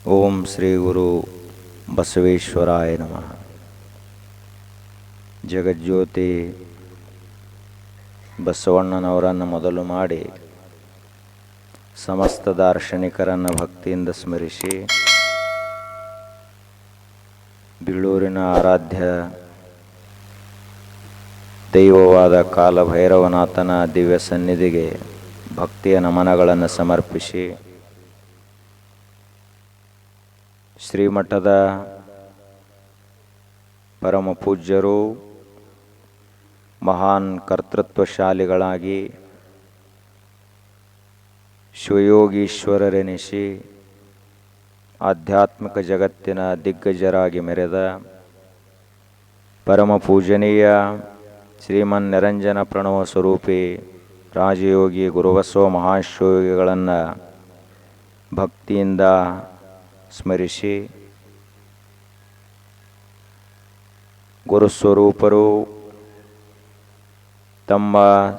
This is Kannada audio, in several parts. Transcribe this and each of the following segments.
ಓಂ ಶ್ರೀ ಗುರು ಬಸವೇಶ್ವರಾಯ ನಮಃ. ಜಗಜ್ಯೋತಿ ಬಸವಣ್ಣನವರನ್ನು ಮೊದಲು ಮಾಡಿ ಸಮಸ್ತ ದಾರ್ಶನಿಕರನ್ನು ಭಕ್ತಿಯಿಂದ ಸ್ಮರಿಸಿ ಬೀಳೂರಿನ ಆರಾಧ್ಯ ದೈವವಾದ ಕಾಲಭೈರವನಾಥನ ದಿವ್ಯ ಸನ್ನಿಧಿಗೆ ಭಕ್ತಿಯ ನಮನಗಳನ್ನು ಸಮರ್ಪಿಸಿ ಶ್ರೀಮಠದ ಪರಮ ಪೂಜ್ಯರು ಮಹಾನ್ ಕರ್ತೃತ್ವಶಾಲಿಗಳಾಗಿ ಶಿವಯೋಗೀಶ್ವರರೆನಿಸಿ ಆಧ್ಯಾತ್ಮಿಕ ಜಗತ್ತಿನ ದಿಗ್ಗಜರಾಗಿ ಮೆರೆದ ಪರಮ ಪೂಜನೀಯ ಶ್ರೀಮನ್ ನಿರಂಜನ ಪ್ರಣವ ಸ್ವರೂಪಿ ರಾಜಯೋಗಿ ಗುರುಬಸವ ಮಹಾಶಿವಯೋಗಿಗಳನ್ನು ಭಕ್ತಿಯಿಂದ ಸ್ಮರಿಸಿ ಗುರುಸ್ವರೂಪರು ತಮ್ಮ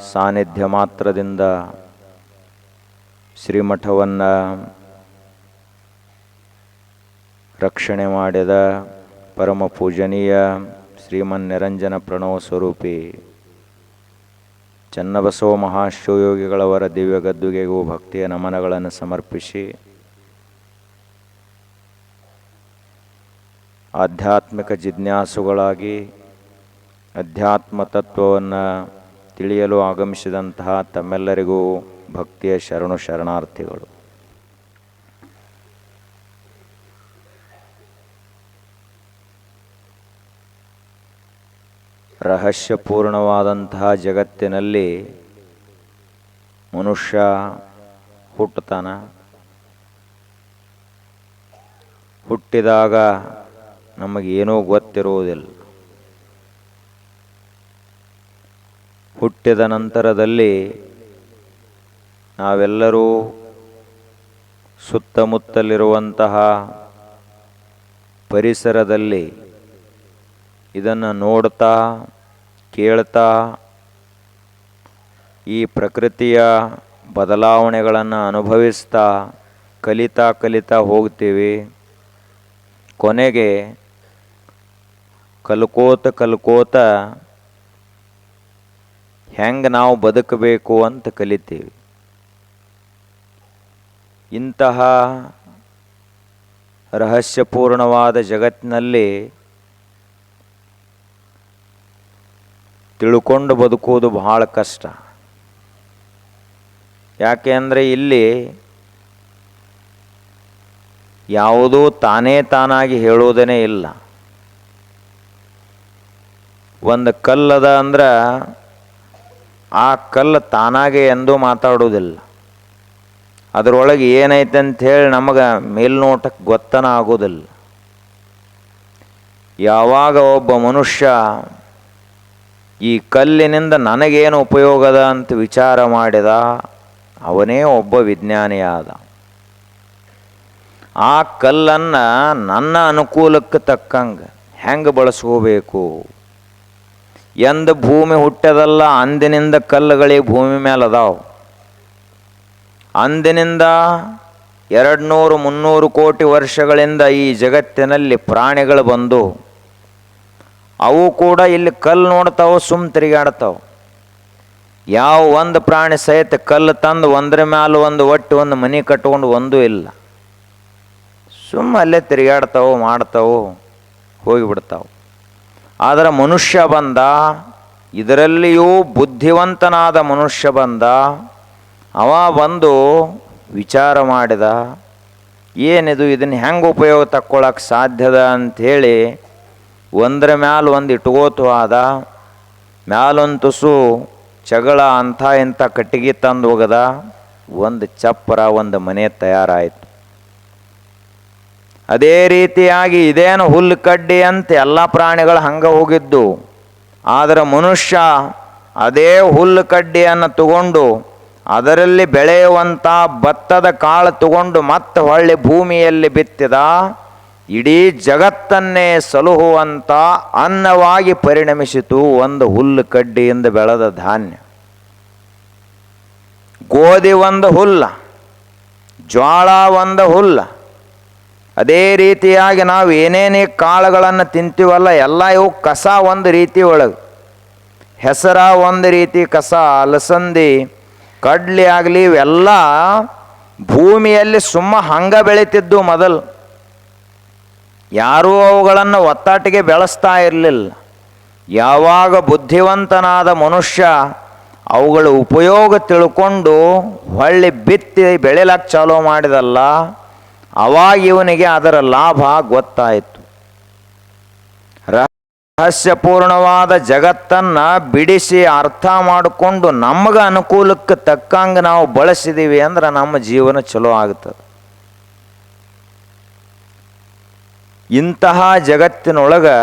ಸಾನ್ನಿಧ್ಯ ಮಾತ್ರದಿಂದ ಶ್ರೀಮಠವನ್ನು ರಕ್ಷಣೆ ಮಾಡಿದ ಪರಮ ಪೂಜನೀಯ ಶ್ರೀಮನ್ ನಿರಂಜನ ಪ್ರಣವ ಸ್ವರೂಪಿ ಚನ್ನಬಸವ ಮಹಾಶಿವಯೋಗಿಗಳವರ ದಿವ್ಯ ಗದ್ದುಗೆಗೂ ಭಕ್ತಿಯ ನಮನಗಳನ್ನು ಸಮರ್ಪಿಸಿ ಆಧ್ಯಾತ್ಮಿಕ ಜಿಜ್ಞಾಸುಗಳಾಗಿ ಅಧ್ಯಾತ್ಮ ತತ್ವವನ್ನು ತಿಳಿಯಲು ಆಗಮಿಸಿದಂತಹ ತಮ್ಮೆಲ್ಲರಿಗೂ ಭಕ್ತಿಯ ಶರಣು ಶರಣಾರ್ಥಿಗಳು. ರಹಸ್ಯಪೂರ್ಣವಾದಂತಹ ಜಗತ್ತಿನಲ್ಲಿ ಮನುಷ್ಯ ಹುಟ್ಟುತ್ತಾನ. ಹುಟ್ಟಿದಾಗ ನಮಗೇನೂ ಗೊತ್ತಿರುವುದಿಲ್ಲ. ಹುಟ್ಟಿದ ನಂತರದಲ್ಲಿ ನಾವೆಲ್ಲರೂ ಸುತ್ತಮುತ್ತಲಿರುವಂತಹ ಪರಿಸರದಲ್ಲಿ ಇದನ್ನು ನೋಡ್ತಾ ಕೇಳ್ತಾ ಈ ಪ್ರಕೃತಿಯ ಬದಲಾವಣೆಗಳನ್ನು ಅನುಭವಿಸ್ತಾ ಕಲಿತಾ ಹೋಗ್ತೀವಿ. ಕೊನೆಗೆ ಕಲ್ಕೋತ ಹೆಂಗೆ ನಾವು ಬದುಕಬೇಕು ಅಂತ ಕಲಿತೀವಿ. ಇಂತಹ ರಹಸ್ಯಪೂರ್ಣವಾದ ಜಗತ್ತಿನಲ್ಲಿ ತಿಳ್ಕೊಂಡು ಬದುಕುವುದು ಬಹಳ ಕಷ್ಟ. ಯಾಕೆ ಅಂದರೆ ಇಲ್ಲಿ ಯಾವುದೂ ತಾನಾಗಿ ಹೇಳುವುದೇ ಇಲ್ಲ. ಒಂದು ಕಲ್ಲದ ಅಂದ್ರೆ ಆ ಕಲ್ಲು ತಾನಾಗೆ ಎಂದೂ ಮಾತಾಡೋದಿಲ್ಲ. ಅದರೊಳಗೆ ಏನೈತೆ ಅಂಥೇಳಿ ನಮಗೆ ಮೇಲ್ನೋಟಕ್ಕೆ ಗೊತ್ತನ ಆಗೋದಿಲ್ಲ. ಯಾವಾಗ ಒಬ್ಬ ಮನುಷ್ಯ ಈ ಕಲ್ಲಿನಿಂದ ನನಗೇನು ಉಪಯೋಗದ ಅಂತ ವಿಚಾರ ಮಾಡಿದ, ಅವನೇ ಒಬ್ಬ ವಿಜ್ಞಾನಿಯಾದ. ಆ ಕಲ್ಲನ್ನು ನನ್ನ ಅನುಕೂಲಕ್ಕೆ ತಕ್ಕಂಗೆ ಹೆಂಗೆ ಬಳಸ್ಕೋಬೇಕು. ಎಂದು ಭೂಮಿ ಹುಟ್ಟದಲ್ಲ ಅಂದಿನಿಂದ ಕಲ್ಲುಗಳಿಗೆ ಭೂಮಿ ಮೇಲೆ ಅದಾವ. ಅಂದಿನಿಂದ 200-300 ಕೋಟಿ ವರ್ಷಗಳಿಂದ ಈ ಜಗತ್ತಿನಲ್ಲಿ ಪ್ರಾಣಿಗಳು ಬಂದು ಅವು ಕೂಡ ಇಲ್ಲಿ ಕಲ್ಲು ನೋಡ್ತಾವೆ, ತಿರುಗಾಡ್ತಾವೆ. ಯಾವ ಒಂದು ಪ್ರಾಣಿ ಸಹಿತ ಕಲ್ಲು ತಂದು ಒಂದರ ಮೇಲೆ ಒಂದು ಮನೆ ಕಟ್ಕೊಂಡು ಒಂದೂ ಇಲ್ಲ. ಅಲ್ಲೇ ತಿರುಗಾಡ್ತಾವೆ, ಮಾಡ್ತಾವೆ, ಹೋಗಿಬಿಡ್ತಾವೆ. ಆದರೆ ಮನುಷ್ಯ ಬಂದ, ಇದರಲ್ಲಿಯೂ ಬುದ್ಧಿವಂತನಾದ ಮನುಷ್ಯ ಬಂದ. ಅವ ಬಂದು ವಿಚಾರ ಮಾಡಿದ, ಏನಿದು, ಇದನ್ನು ಹೆಂಗೆ ಉಪಯೋಗ ತಕ್ಕೊಳ್ಳೋಕೆ ಸಾಧ್ಯದ ಅಂಥೇಳಿ ಒಂದರ ಮ್ಯಾಲ ಒಂದು ಇಟ್ಕೋತು ಆದ. ಮ್ಯಾಲೊಂದು ತುಸು ಜಗಳ ಇಂಥ ಕಟ್ಟಿಗೆ ತಂದು ಹೋಗದ. ಒಂದು ಚಪ್ಪರ, ಒಂದು ಮನೆ ತಯಾರಾಯಿತು. ಅದೇ ರೀತಿಯಾಗಿ ಇದೇನು ಹುಲ್ಲು ಕಡ್ಡಿ ಅಂತ ಎಲ್ಲ ಪ್ರಾಣಿಗಳು ಹಂಗೆ ಹೋಗಿದ್ದು. ಆದರೆ ಮನುಷ್ಯ ಅದೇ ಹುಲ್ಲು ಕಡ್ಡಿಯನ್ನು ತಗೊಂಡು ಅದರಲ್ಲಿ ಬೆಳೆಯುವಂಥ ಭತ್ತದ ಕಾಳು ತಗೊಂಡು ಮತ್ತೆ ಹೊಳ್ಳಿ ಭೂಮಿಯಲ್ಲಿ ಬಿತ್ತಿದ. ಇಡೀ ಜಗತ್ತನ್ನೇ ಸಲುಹುವಂಥ ಅನ್ನವಾಗಿ ಪರಿಣಮಿಸಿತು ಒಂದು ಹುಲ್ಲು ಕಡ್ಡಿಯಿಂದ ಬೆಳೆದ ಧಾನ್ಯ. ಗೋಧಿ ಒಂದು ಹುಲ್ಲ, ಜ್ವಾಳ ಒಂದು ಹುಲ್ಲ, ಅದೇ ರೀತಿಯಾಗಿ ನಾವು ಏನೇನೇ ಕಾಳುಗಳನ್ನು ತಿಂತೀವಲ್ಲ ಎಲ್ಲ ಇವು ಕಸ ಒಂದು ರೀತಿ ಒಳಗೆ, ಹೆಸರ ಒಂದು ರೀತಿ ಕಸ, ಅಲಸಂದಿ ಕಡ್ಲಿ ಆಗಲಿ ಇವೆಲ್ಲ ಭೂಮಿಯಲ್ಲಿ ಹಂಗೆ ಬೆಳೀತಿದ್ದು ಮೊದಲು. ಯಾರೂ ಅವುಗಳನ್ನು ಒತ್ತಾಟಿಗೆ ಬೆಳೆಸ್ತಾ ಇರಲಿಲ್ಲ. ಯಾವಾಗ ಬುದ್ಧಿವಂತನಾದ ಮನುಷ್ಯ ಅವುಗಳ ಉಪಯೋಗ ತಿಳ್ಕೊಂಡು ಹೊಳ್ಳಿ ಬಿತ್ತಿ ಬೆಳೆಯಲಕ್ಕೆ ಚಾಲೂ ಮಾಡಿದಲ್ಲ, ಅವಾಗ ಇವನಿಗೆ ಅದರ ಲಾಭ ಗೊತ್ತಾಯಿತು. ರಹಸ್ಯಪೂರ್ಣವಾದ ಜಗತ್ತನ್ನು ಬಿಡಿಸಿ ಅರ್ಥ ಮಾಡಿಕೊಂಡು ನಮಗೆ ಅನುಕೂಲಕ್ಕೆ ತಕ್ಕಂಗೆ ನಾವು ಬಳಸಿದ್ದೀವಿ ಅಂದ್ರೆ ನಮ್ಮ ಜೀವನ ಚಲೋ ಆಗ್ತದೆ. ಇಂತಹ ಜಗತ್ತಿನೊಳಗೆ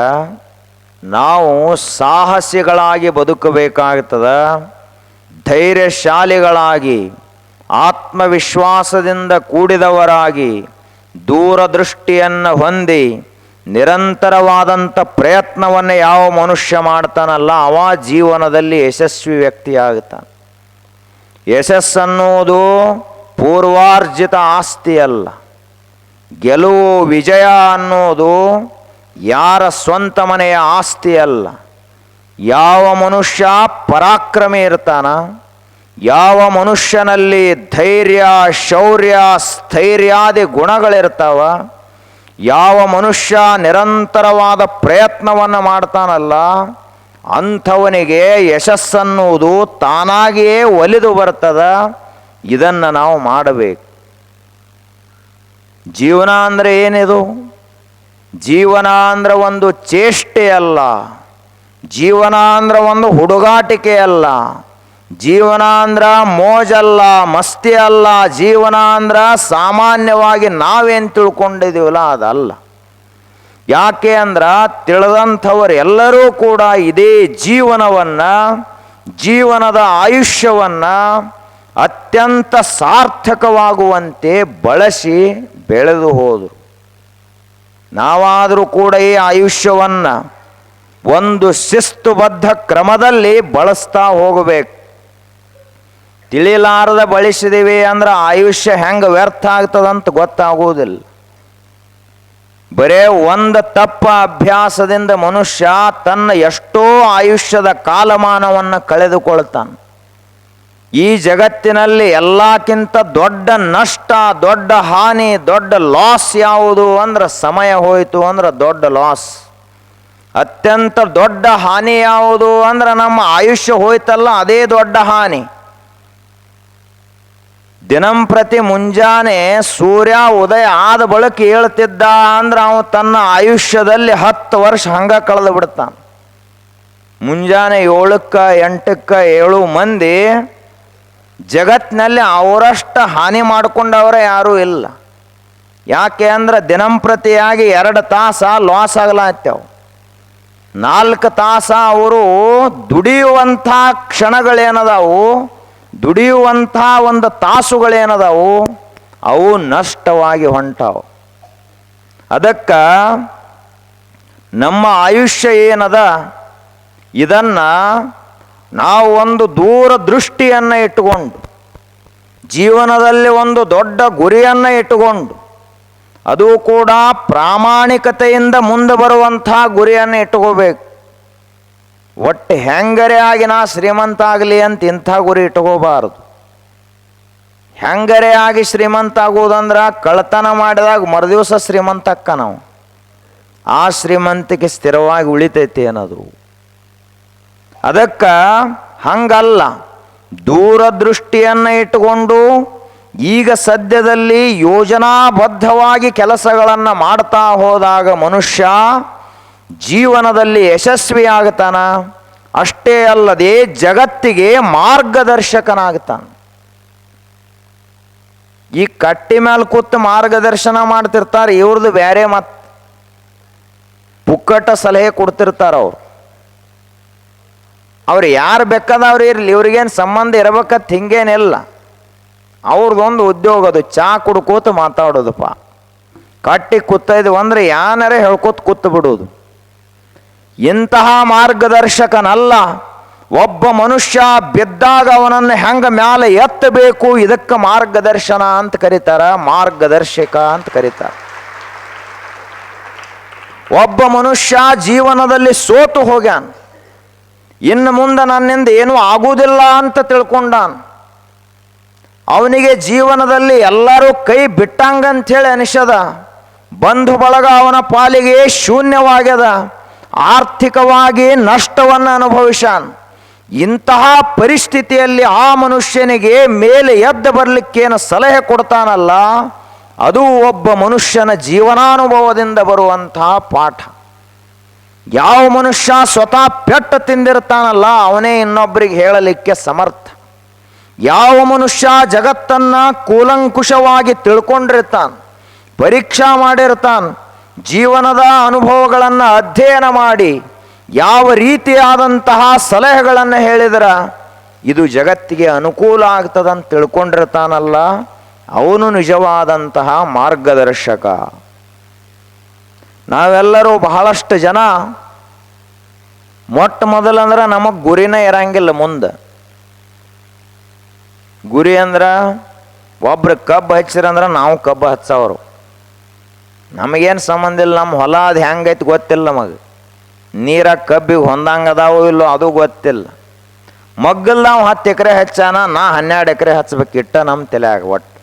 ನಾವು ಸಾಹಸಿಗಳಾಗಿ ಬದುಕಬೇಕಾಗ್ತದೆ. ಧೈರ್ಯಶಾಲಿಗಳಾಗಿ, ಆತ್ಮವಿಶ್ವಾಸದಿಂದ ಕೂಡಿದವರಾಗಿ, ದೂರದೃಷ್ಟಿಯನ್ನು ಹೊಂದಿ ನಿರಂತರವಾದಂಥ ಪ್ರಯತ್ನವನ್ನು ಯಾವ ಮನುಷ್ಯ ಮಾಡ್ತಾನಲ್ಲ ಅವ ಜೀವನದಲ್ಲಿ ಯಶಸ್ವಿ ವ್ಯಕ್ತಿಯಾಗ್ತಾನೆ. ಯಶಸ್ಸನ್ನುವುದು ಪೂರ್ವಾರ್ಜಿತ ಆಸ್ತಿಯಲ್ಲ. ಗೆಲುವು ವಿಜಯ ಅನ್ನೋದು ಯಾರ ಸ್ವಂತ ಮನೆಯ ಆಸ್ತಿ ಅಲ್ಲ. ಯಾವ ಮನುಷ್ಯ ಪರಾಕ್ರಮಿ ಇರ್ತಾನ, ಯಾವ ಮನುಷ್ಯನಲ್ಲಿ ಧೈರ್ಯ, ಶೌರ್ಯ, ಸ್ಥೈರ್ಯಾದಿ ಗುಣಗಳಿರ್ತಾವ, ಯಾವ ಮನುಷ್ಯ ನಿರಂತರವಾದ ಪ್ರಯತ್ನವನ್ನು ಮಾಡ್ತಾನಲ್ಲ ಅಂಥವನಿಗೆ ಯಶಸ್ಸನ್ನುವುದು ತಾನಾಗಿಯೇ ಒಲಿದು ಬರ್ತದ. ಇದನ್ನು ನಾವು ಮಾಡಬೇಕು. ಜೀವನ ಅಂದರೆ ಏನಿದು? ಜೀವನ ಅಂದ್ರೆ ಒಂದು ಚೇಷ್ಟೆ ಅಲ್ಲ, ಜೀವನ ಅಂದ್ರೆ ಒಂದು ಹುಡುಗಾಟಿಕೆ ಅಲ್ಲ, ಜೀವನ ಅಂದ್ರೆ ಮೋಜಲ್ಲ, ಮಸ್ತಿ ಅಲ್ಲ. ಜೀವನ ಅಂದ್ರೆ ಸಾಮಾನ್ಯವಾಗಿ ನಾವೇನು ತಿಳ್ಕೊಂಡಿದ್ದೀವಲ್ಲ ಅದಲ್ಲ. ಯಾಕೆ ಅಂದ್ರೆ ತಿಳಿದಂಥವರು ಎಲ್ಲರೂ ಕೂಡ ಇದೇ ಜೀವನವನ್ನು, ಜೀವನದ ಆಯುಷ್ಯವನ್ನು ಅತ್ಯಂತ ಸಾರ್ಥಕವಾಗುವಂತೆ ಬಳಸಿ ಬೆಳೆದು ಹೋದರು. ನಾವಾದರೂ ಕೂಡ ಈ ಆಯುಷ್ಯವನ್ನು ಒಂದು ಶಿಸ್ತುಬದ್ಧ ಕ್ರಮದಲ್ಲಿ ಬಳಸ್ತಾ ಹೋಗಬೇಕು. ತಿಳಿಲಾರದ ಬಳಸಿದ್ದೀವಿ ಅಂದ್ರೆ ಆಯುಷ್ಯ ಹೆಂಗೆ ವ್ಯರ್ಥ ಆಗ್ತದಂತ ಗೊತ್ತಾಗುವುದಿಲ್ಲ. ಬರೇ ಒಂದು ತಪ್ಪ ಅಭ್ಯಾಸದಿಂದ ಮನುಷ್ಯ ತನ್ನ ಎಷ್ಟೋ ಆಯುಷ್ಯದ ಕಾಲಮಾನವನ್ನು ಕಳೆದುಕೊಳ್ತಾನೆ. ಈ ಜಗತ್ತಿನಲ್ಲಿ ಎಲ್ಲಕ್ಕಿಂತ ದೊಡ್ಡ ನಷ್ಟ, ದೊಡ್ಡ ಹಾನಿ, ದೊಡ್ಡ ಲಾಸ್ ಯಾವುದು ಅಂದ್ರೆ ಸಮಯ ಹೋಯಿತು ಅಂದ್ರೆ ದೊಡ್ಡ ಲಾಸ್. ಅತ್ಯಂತ ದೊಡ್ಡ ಹಾನಿ ಯಾವುದು ಅಂದ್ರೆ ನಮ್ಮ ಆಯುಷ್ಯ ಹೋಯ್ತಲ್ಲ ಅದೇ ದೊಡ್ಡ ಹಾನಿ. ದಿನಂಪ್ರತಿ ಮುಂಜಾನೆ ಸೂರ್ಯ ಉದಯ ಆದ ಬಳಿಕ ಹೇಳ್ತಿದ್ದ ಅಂದ್ರೆ ಅವನು ತನ್ನ ಆಯುಷ್ಯದಲ್ಲಿ 10 ವರ್ಷ ಹಂಗೆ ಕಳೆದು ಬಿಡ್ತಾನೆ. ಮುಂಜಾನೆ 7ಕ್ಕೆ 8ಕ್ಕೆ 7 ಮಂದಿ ಜಗತ್ತಿನಲ್ಲಿ ಅವರಷ್ಟು ಹಾನಿ ಮಾಡಿಕೊಂಡವರೇ ಯಾರೂ ಇಲ್ಲ. ಯಾಕೆ ಅಂದ್ರೆ ದಿನಂಪ್ರತಿಯಾಗಿ 2 ತಾಸು ಲಾಸ್ ಆಗಲಾಗ್ತೇವೆ. 4 ತಾಸು ಅವರು ದುಡಿಯುವಂಥ ಕ್ಷಣಗಳೇನದಾವು, ದುಡಿಯುವಂಥ ಒಂದು ತಾಸುಗಳೇನದಾವು ಅವು ನಷ್ಟವಾಗಿ ಹೊಂಟಾವು. ಅದಕ್ಕೆ ನಮ್ಮ ಆಯುಷ್ಯ ಏನದ ಇದನ್ನು ನಾವು ಒಂದು ದೂರದೃಷ್ಟಿಯನ್ನು ಇಟ್ಟುಕೊಂಡು, ಜೀವನದಲ್ಲಿ ಒಂದು ದೊಡ್ಡ ಗುರಿಯನ್ನು ಇಟ್ಟುಕೊಂಡು, ಅದು ಕೂಡ ಪ್ರಾಮಾಣಿಕತೆಯಿಂದ ಮುಂದೆ ಬರುವಂಥ ಗುರಿಯನ್ನು ಇಟ್ಕೋಬೇಕು. ಒಟ್ಟು ಹೆಂಗರೆ ಆಗಿ ನಾ ಶ್ರೀಮಂತ ಆಗಲಿ ಅಂತ ಇಂಥ ಗುರಿ ಇಟ್ಕೋಬಾರದು. ಹೆಂಗರೆ ಆಗಿ ಶ್ರೀಮಂತ ಆಗುವುದಂದ್ರೆ ಕಳ್ಳತನ ಮಾಡಿದಾಗ ಮರುದಿವಸ ಶ್ರೀಮಂತಕ್ಕ ನಾವು ಆ ಶ್ರೀಮಂತಿಕೆ ಸ್ಥಿರವಾಗಿ ಉಳಿತೈತಿ ಅನ್ನೋದು. ಅದಕ್ಕೆ ಹಂಗಲ್ಲ, ದೂರದೃಷ್ಟಿಯನ್ನು ಇಟ್ಟುಕೊಂಡು ಈಗ ಸದ್ಯದಲ್ಲಿ ಯೋಜನಾಬದ್ಧವಾಗಿ ಕೆಲಸಗಳನ್ನು ಮಾಡ್ತಾ ಹೋದಾಗ ಮನುಷ್ಯ ಜೀವನದಲ್ಲಿ ಯಶಸ್ವಿಯಾಗ್ತಾನ. ಅಷ್ಟೇ ಅಲ್ಲದೆ ಜಗತ್ತಿಗೆ ಮಾರ್ಗದರ್ಶಕನಾಗ್ತಾನೆ. ಈ ಕಟ್ಟಿ ಮೇಲೆ ಕೂತು ಮಾರ್ಗದರ್ಶನ ಮಾಡ್ತಿರ್ತಾರೆ, ಇವ್ರದ್ದು ಬೇರೆ ಮತ್ತು ಪುಕ್ಕಟ ಸಲಹೆ ಕೊಡ್ತಿರ್ತಾರೆ. ಅವ್ರು ಯಾರು ಬೇಕಾದವ್ರು ಇರಲಿ, ಇವ್ರಿಗೇನು ಸಂಬಂಧ ಇರಬೇಕಂತ ಹಿಂಗೇನಿಲ್ಲ. ಅವ್ರದ್ದೊಂದು ಉದ್ಯೋಗ ಅದು, ಚಾ ಕುಡ್ಕೋತ ಮಾತಾಡೋದಪ್ಪ. ಕಟ್ಟಿ ಕೂತಿದ್ವು ಅಂದರೆ ಯಾನರೇ ಹೇಳ್ಕೋತ ಕೂತು ಬಿಡೋದು. ಇಂತಹ ಮಾರ್ಗದರ್ಶಕನಲ್ಲ. ಒಬ್ಬ ಮನುಷ್ಯ ಬಿದ್ದಾಗ ಅವನನ್ನು ಹೆಂಗೆ ಮ್ಯಾಲೆ ಎತ್ತಬೇಕು ಇದಕ್ಕೆ ಮಾರ್ಗದರ್ಶನ ಅಂತ ಕರೀತಾರೆ, ಮಾರ್ಗದರ್ಶಕ ಅಂತ ಕರೀತಾರೆ. ಒಬ್ಬ ಮನುಷ್ಯ ಜೀವನದಲ್ಲಿ ಸೋತು ಹೋಗ್ಯಾನ. ಇನ್ನು ಮುಂದೆ ನನ್ನಿಂದ ಏನೂ ಆಗುವುದಿಲ್ಲ ಅಂತ ತಿಳ್ಕೊಂಡಾನ. ಅವನಿಗೆ ಜೀವನದಲ್ಲಿ ಎಲ್ಲರೂ ಕೈ ಬಿಟ್ಟಂಗಂಥೇಳಿ ಅನಿಸದ. ಬಂಧು ಬಳಗ ಅವನ ಪಾಲಿಗೆ ಶೂನ್ಯವಾಗ್ಯದ. ಆರ್ಥಿಕವಾಗಿ ನಷ್ಟವನ್ನು ಅನುಭವಿಸಾನ. ಇಂತಹ ಪರಿಸ್ಥಿತಿಯಲ್ಲಿ ಆ ಮನುಷ್ಯನಿಗೆ ಮೇಲೆ ಎದ್ದು ಬರಲಿಕ್ಕೇನು ಸಲಹೆ ಕೊಡ್ತಾನಲ್ಲ, ಅದು ಒಬ್ಬ ಮನುಷ್ಯನ ಜೀವನಾನುಭವದಿಂದ ಬರುವಂತಹ ಪಾಠ. ಯಾವ ಮನುಷ್ಯ ಸ್ವತಃ ಪೆಟ್ಟು ತಿಂದಿರ್ತಾನಲ್ಲ, ಅವನೇ ಇನ್ನೊಬ್ಬರಿಗೆ ಹೇಳಲಿಕ್ಕೆ ಸಮರ್ಥ. ಯಾವ ಮನುಷ್ಯ ಜಗತ್ತನ್ನು ಕೂಲಂಕುಷವಾಗಿ ತಿಳ್ಕೊಂಡಿರ್ತಾನೆ, ಪರೀಕ್ಷಾ ಮಾಡಿರ್ತಾನೆ, ಜೀವನದ ಅನುಭವಗಳನ್ನು ಅಧ್ಯಯನ ಮಾಡಿ ಯಾವ ರೀತಿಯಾದಂತಹ ಸಲಹೆಗಳನ್ನು ಹೇಳಿದ್ರೆ ಇದು ಜಗತ್ತಿಗೆ ಅನುಕೂಲ ಆಗ್ತದಂತ ತಿಳ್ಕೊಂಡಿರ್ತಾನಲ್ಲ, ಅವನು ನಿಜವಾದಂತಹ ಮಾರ್ಗದರ್ಶಕ. ನಾವೆಲ್ಲರೂ ಬಹಳಷ್ಟು ಜನ ಮೊಟ್ಟ ಮೊದಲಂದ್ರೆ ನಮಗೆ ಗುರಿನೇ ಇರಂಗಿಲ್ಲ. ಮುಂದೆ ಗುರಿ ಅಂದ್ರೆ ಒಬ್ರು ಕಬ್ಬು ಹಚ್ಚಿರಂದ್ರೆ ನಾವು ಕಬ್ಬು ಹಚ್ಚವರು. ನಮಗೇನು ಸಂಬಂಧ ಇಲ್ಲ. ನಮ್ಮ ಹೊಲ ಅದು ಹೆಂಗೈತಿ ಗೊತ್ತಿಲ್ಲ. ನಮಗೆ ನೀರಾಗ ಕಬ್ಬಿಗೆ ಹೊಂದಂಗದಾವೋ ಇಲ್ಲೋ ಅದು ಗೊತ್ತಿಲ್ಲ. ಮಗ್ಗಲ್ ನಾವು 10 ಎಕರೆ ಹಚ್ಚಾನ, ನಾ 12 ಎಕರೆ ಹಚ್ಬೇಕಿಟ್ಟ ನಮ್ಮ ತಲೆಯಾಗ. ಒಟ್ಟು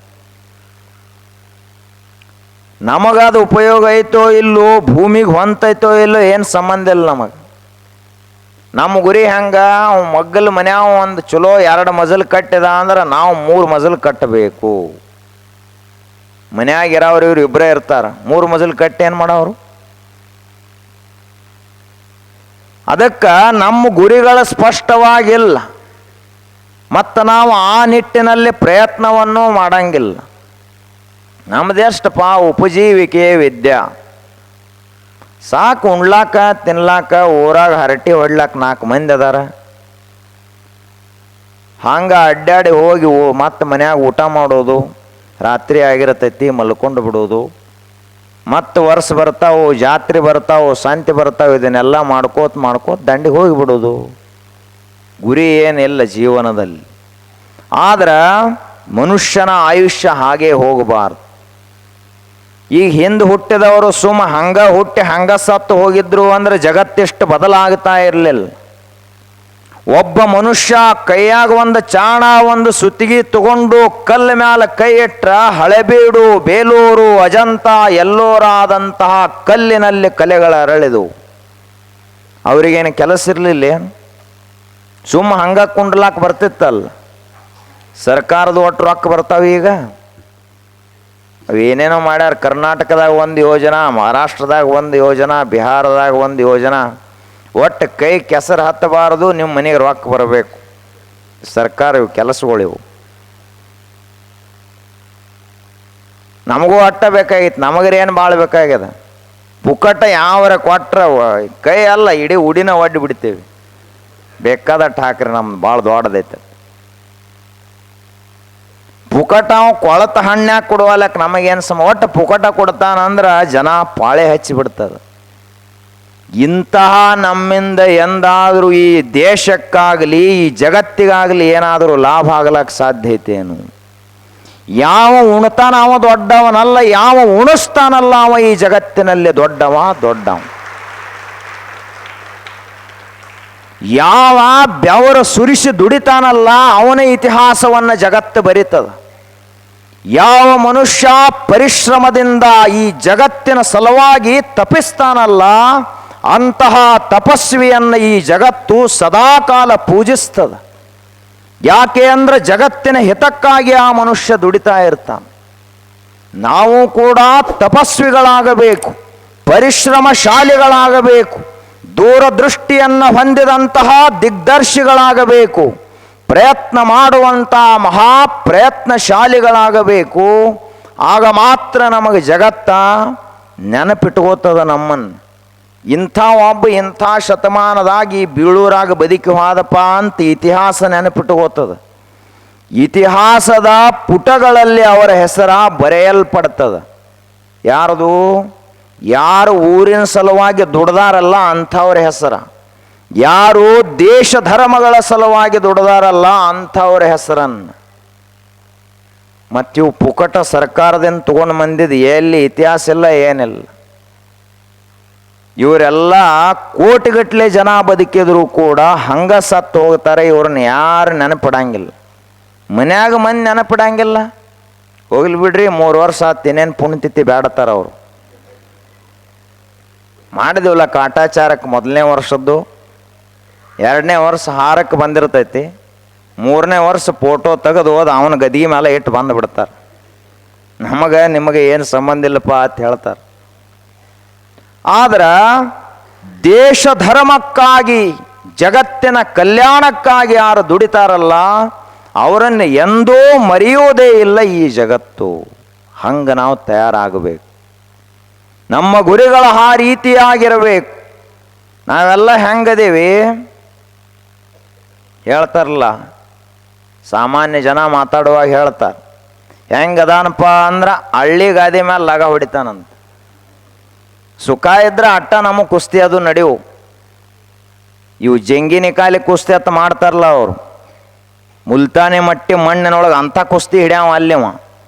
ನಮಗದು ಉಪಯೋಗ ಐತೋ ಇಲ್ಲೋ, ಭೂಮಿಗೆ ಹೊಂತೈತೋ ಇಲ್ಲೋ ಏನು ಸಂಬಂಧ ಇಲ್ಲ ನಮಗೆ. ನಮ್ಮ ಗುರಿ ಹೆಂಗೆ, ಅವು ಮಗ್ಗಲ್ ಮನ್ಯಾವ ಒಂದು ಚಲೋ 2 ಮಜಲು ಕಟ್ಟಿದ ಅಂದ್ರೆ ನಾವು 3 ಮಜಲು ಕಟ್ಟಬೇಕು. ಮನ್ಯಾಗ ಇರೋರು ಇವ್ರು ಇಬ್ಬರೇ ಇರ್ತಾರೆ, 3 ಮಜಲು ಕಟ್ಟಿ ಏನು ಮಾಡೋರು? ಅದಕ್ಕೆ ನಮ್ಮ ಗುರಿಗಳು ಸ್ಪಷ್ಟವಾಗಿಲ್ಲ ಮತ್ತು ನಾವು ಆ ನಿಟ್ಟಿನಲ್ಲಿ ಪ್ರಯತ್ನವನ್ನು ಮಾಡಂಗಿಲ್ಲ. ನಮ್ಮದೆಷ್ಟಪ್ಪ ಉಪಜೀವಿಕೆ ವಿದ್ಯೆ, ಸಾಕು ಉಣ್ಲಾಕ ತಿನ್ಲಾಕ, ಊರಾಗ ಹರಟಿ ಹೊಡ್ಲಾಕ 4 ಮಂದಿ ಅದಾರ. ಹಂಗೆ ಅಡ್ಡಾಡಿ ಹೋಗಿ ಮತ್ತೆ ಮನ್ಯಾಗ ಊಟ ಮಾಡೋದು, ರಾತ್ರಿ ಆಗಿರತೈತಿ ಮಲ್ಕೊಂಡು ಬಿಡೋದು, ಮತ್ತು ವರ್ಷ ಬರ್ತಾವು, ಜಾತ್ರೆ ಬರ್ತಾವು, ಸಂತೆ ಬರ್ತಾವೆ, ಇದನ್ನೆಲ್ಲ ಮಾಡ್ಕೋತ ದಂಡಿಗೆ ಹೋಗಿಬಿಡೋದು. ಗುರಿ ಏನಿಲ್ಲ ಜೀವನದಲ್ಲಿ. ಆದ್ರೆ ಮನುಷ್ಯನ ಆಯುಷ್ಯ ಹಾಗೆ ಹೋಗಬಾರ್ದು. ಈಗ ಹಿಂದೆ ಹುಟ್ಟಿದವರು ಹಂಗ ಹುಟ್ಟಿ ಹಂಗ ಸತ್ತು ಹೋಗಿದ್ರು ಅಂದ್ರೆ ಜಗತ್ತೆಷ್ಟು ಬದಲಾಗ್ತಾ ಇರಲಿಲ್ಲ. ಒಬ್ಬ ಮನುಷ್ಯ ಕೈಯಾಗ ಒಂದು ಚಾಣ, ಒಂದು ಸುತ್ತಿಗೆ ತಗೊಂಡು ಕಲ್ಲ ಮ್ಯಾಲ ಕೈ ಇಟ್ರ ಹಳೆಬೀಡು, ಬೇಲೂರು, ಅಜಂತ, ಎಲ್ಲೋರಾದಂತಹ ಕಲ್ಲಿನಲ್ಲಿ ಕಲೆಗಳ ಅರಳಿದು. ಅವರಿಗೇನು ಕೆಲಸ ಇರಲಿಲ್ಲ. ಹಂಗ ಕುಂಡ್ಲಾಕ ಬರ್ತಿತ್ತಲ್ಲ. ಸರ್ಕಾರದ ಒಟ್ಟು ರೊಕ್ಕ ಬರ್ತಾವೆ. ಈಗ ಅವೇನೇನೋ ಮಾಡ್ಯಾರ. ಕರ್ನಾಟಕದಾಗ ಒಂದು ಯೋಜನಾ, ಮಹಾರಾಷ್ಟ್ರದಾಗ ಒಂದು ಯೋಜನಾ, ಬಿಹಾರದಾಗ ಒಂದು ಯೋಜನಾ. ಒಟ್ಟು ಕೈ ಕೆಸರು ಹತ್ತಬಾರದು, ನಿಮ್ಮ ಮನೆಗೆ ರೊಕ್ಕ ಬರಬೇಕು. ಸರ್ಕಾರ ಇವು ಕೆಲಸಗಳಿವು. ನಮಗೂ ಅಟ್ಟ ಬೇಕಾಗಿತ್ತು. ನಮಗರೇನು ಭಾಳ ಬೇಕಾಗ್ಯದ. ಪುಕ್ಕಟ ಯಾವರ ಕೊಟ್ರ ಕೈ ಅಲ್ಲ ಇಡೀ ಉಡಿನ ಒಡ್ಡಿ ಬಿಡ್ತೀವಿ. ಬೇಕಾದಟ್ಟು ಹಾಕ್ರಿ, ನಮ್ದು ಭಾಳ ದೊಡ್ಡದೈತೆ. ಪುಕಟ ಕೊಳತ ಹಣ್ಣ್ಯಾಗ ಕೊಡುವಲ್ಲಕ್ಕೆ ನಮಗೇನು ಒಟ್ಟು ಪುಕಟ ಕೊಡ್ತಾನಂದ್ರೆ ಜನ ಪಾಳೆ ಹಚ್ಚಿ ಬಿಡ್ತದೆ. ಇಂತಹ ನಮ್ಮಿಂದ ಎಂದಾದರೂ ಈ ದೇಶಕ್ಕಾಗಲಿ ಈ ಜಗತ್ತಿಗಾಗಲಿ ಏನಾದರೂ ಲಾಭ ಆಗ್ಲಕ್ಕೆ ಸಾಧ್ಯ ಐತೇನು? ಯಾವ ಉಣ್ತಾನ ಅವ ದೊಡ್ಡವನಲ್ಲ, ಯಾವ ಉಣಿಸ್ತಾನಲ್ಲ ಅವ ಈ ಜಗತ್ತಿನಲ್ಲಿ ದೊಡ್ಡವ. ಯಾವ ಬೆವರು ಸುರಿಸಿ ದುಡಿತಾನಲ್ಲ ಅವನ ಇತಿಹಾಸವನ್ನು ಜಗತ್ತು ಬರೀತದ. ಯಾವ ಮನುಷ್ಯ ಪರಿಶ್ರಮದಿಂದ ಈ ಜಗತ್ತಿನ ಸಲುವಾಗಿ ತಪಿಸ್ತಾನಲ್ಲ ಅಂತಹ ತಪಸ್ವಿಯನ್ನು ಈ ಜಗತ್ತು ಸದಾಕಾಲ ಪೂಜಿಸ್ತದ. ಯಾಕೆ ಅಂದ್ರೆ ಜಗತ್ತಿನ ಹಿತಕ್ಕಾಗಿ ಆ ಮನುಷ್ಯ ದುಡಿತಾ ಇರ್ತಾನೆ. ನಾವು ಕೂಡ ತಪಸ್ವಿಗಳಾಗಬೇಕು, ಪರಿಶ್ರಮಶಾಲಿಗಳಾಗಬೇಕು, ದೂರದೃಷ್ಟಿಯನ್ನು ಹೊಂದಿದಂತಹ ದಿಗ್ದರ್ಶಿಗಳಾಗಬೇಕು, ಪ್ರಯತ್ನ ಮಾಡುವಂತಹ ಮಹಾಪ್ರಯತ್ನಶಾಲಿಗಳಾಗಬೇಕು. ಆಗ ಮಾತ್ರ ನಮಗೆ ಜಗತ್ತ ನೆನಪಿಟ್ಕೋತದ ನಮ್ಮನ್ನು. ಇಂಥ ಶತಮಾನದಾಗಿ ಬೀಳೂರಾಗ ಬದುಕಿ ಹೋದಪ್ಪ ಅಂತ ಇತಿಹಾಸ ನೆನಪಿಟ್ಕೋತದ. ಇತಿಹಾಸದ ಪುಟಗಳಲ್ಲಿ ಅವರ ಹೆಸರ ಬರೆಯಲ್ಪಡ್ತದ. ಯಾರದು? ಯಾರು ಊರಿನ ಸಲುವಾಗಿ ದುಡ್ದಾರಲ್ಲ ಅಂಥವ್ರ ಹೆಸರ, ಯಾರು ದೇಶ ಧರ್ಮಗಳ ಸಲುವಾಗಿ ದುಡ್ದಾರಲ್ಲ ಅಂಥವ್ರ ಹೆಸರನ್ನು. ಮತ್ತಿವು ಪುಕಟ ಸರ್ಕಾರದಿಂದ ತಗೊಂಡು ಬಂದಿದ್ದು ಎಲ್ಲಿ ಇತಿಹಾಸ ಇಲ್ಲ, ಏನಿಲ್ಲ. ಇವರೆಲ್ಲ ಕೋಟಿಗಟ್ಟಲೆ ಜನ ಬದುಕಿದ್ರು ಕೂಡ ಹಂಗೆ ಸತ್ತು ಹೋಗ್ತಾರೆ. ಇವ್ರನ್ನ ಯಾರು ನೆನಪಿಡಂಗಿಲ್ಲ. ಮನ್ಯಾಗ ಮಂದಿ ನೆನಪಿಡಂಗಿಲ್ಲ. ಹೋಗ್ಲಿ ಬಿಡ್ರಿ, 3 ವರ್ಷ ಆತು, ಇನ್ನೇನು ಪುಣ್ಯತಿಥಿ ಬೇಡತ್ತಾರ ಅವರು. ಮಾಡಿದಿವಲ್ಲ ಕಾಟಾಚಾರಕ್ಕೆ 1ನೇ ವರ್ಷದ್ದು, 2ನೇ ವರ್ಷ ಹಾರಕ್ಕೆ ಬಂದಿರ್ತೈತಿ, 3ನೇ ವರ್ಷ ಫೋಟೋ ತೆಗೆದು ಹೋದ ಅವನ ಗದಿಗೆ ಮೇಲೆ ಇಟ್ಟು ಬಂದು ಬಿಡ್ತಾರೆ. ನಮಗೆ ನಿಮಗೆ ಏನು ಸಂಬಂಧ ಇಲ್ಲಪ್ಪ ಅಂತ ಹೇಳ್ತಾರೆ. ಆದ್ರೆ ದೇಶ ಧರ್ಮಕ್ಕಾಗಿ, ಜಗತ್ತಿನ ಕಲ್ಯಾಣಕ್ಕಾಗಿ ಯಾರು ದುಡಿತಾರಲ್ಲ ಅವರನ್ನು ಎಂದೂ ಮರೆಯೋದೇ ಇಲ್ಲ ಈ ಜಗತ್ತು. ಹಂಗೆ ನಾವು ತಯಾರಾಗಬೇಕು. ನಮ್ಮ ಗುರಿಗಳು ಆ ರೀತಿಯಾಗಿರಬೇಕು. ನಾವೆಲ್ಲ ಹೆಂಗದೀವಿ ಹೇಳ್ತಾರಲ್ಲ, ಸಾಮಾನ್ಯ ಜನ ಮಾತಾಡುವಾಗ ಹೇಳ್ತಾರೆ, ಹೆಂಗದಾನಪ್ಪ ಅಂದ್ರೆ ಹಳ್ಳಿ ಗಾದಿ ಮೇಲೆ ಲಗ ಹೊಡಿತಾನಂತ. ಸುಖ ಇದ್ರೆ ಅಟ್ಟ ನಮಗೆ ಕುಸ್ತಿ ಅದು ನಡೆಯವು. ಇವು ಜಂಗಿನಿ ಕಾಲಿ ಕುಸ್ತಿ ಅಂತ ಮಾಡ್ತಾರಲ್ಲ ಅವರು, ಮುಲ್ತಾನಿ ಮಟ್ಟಿ ಮಣ್ಣಿನೊಳಗೆ ಅಂಥ ಕುಸ್ತಿ ಹಿಡ್ಯಾವ ಅಲ್ಲಿವ.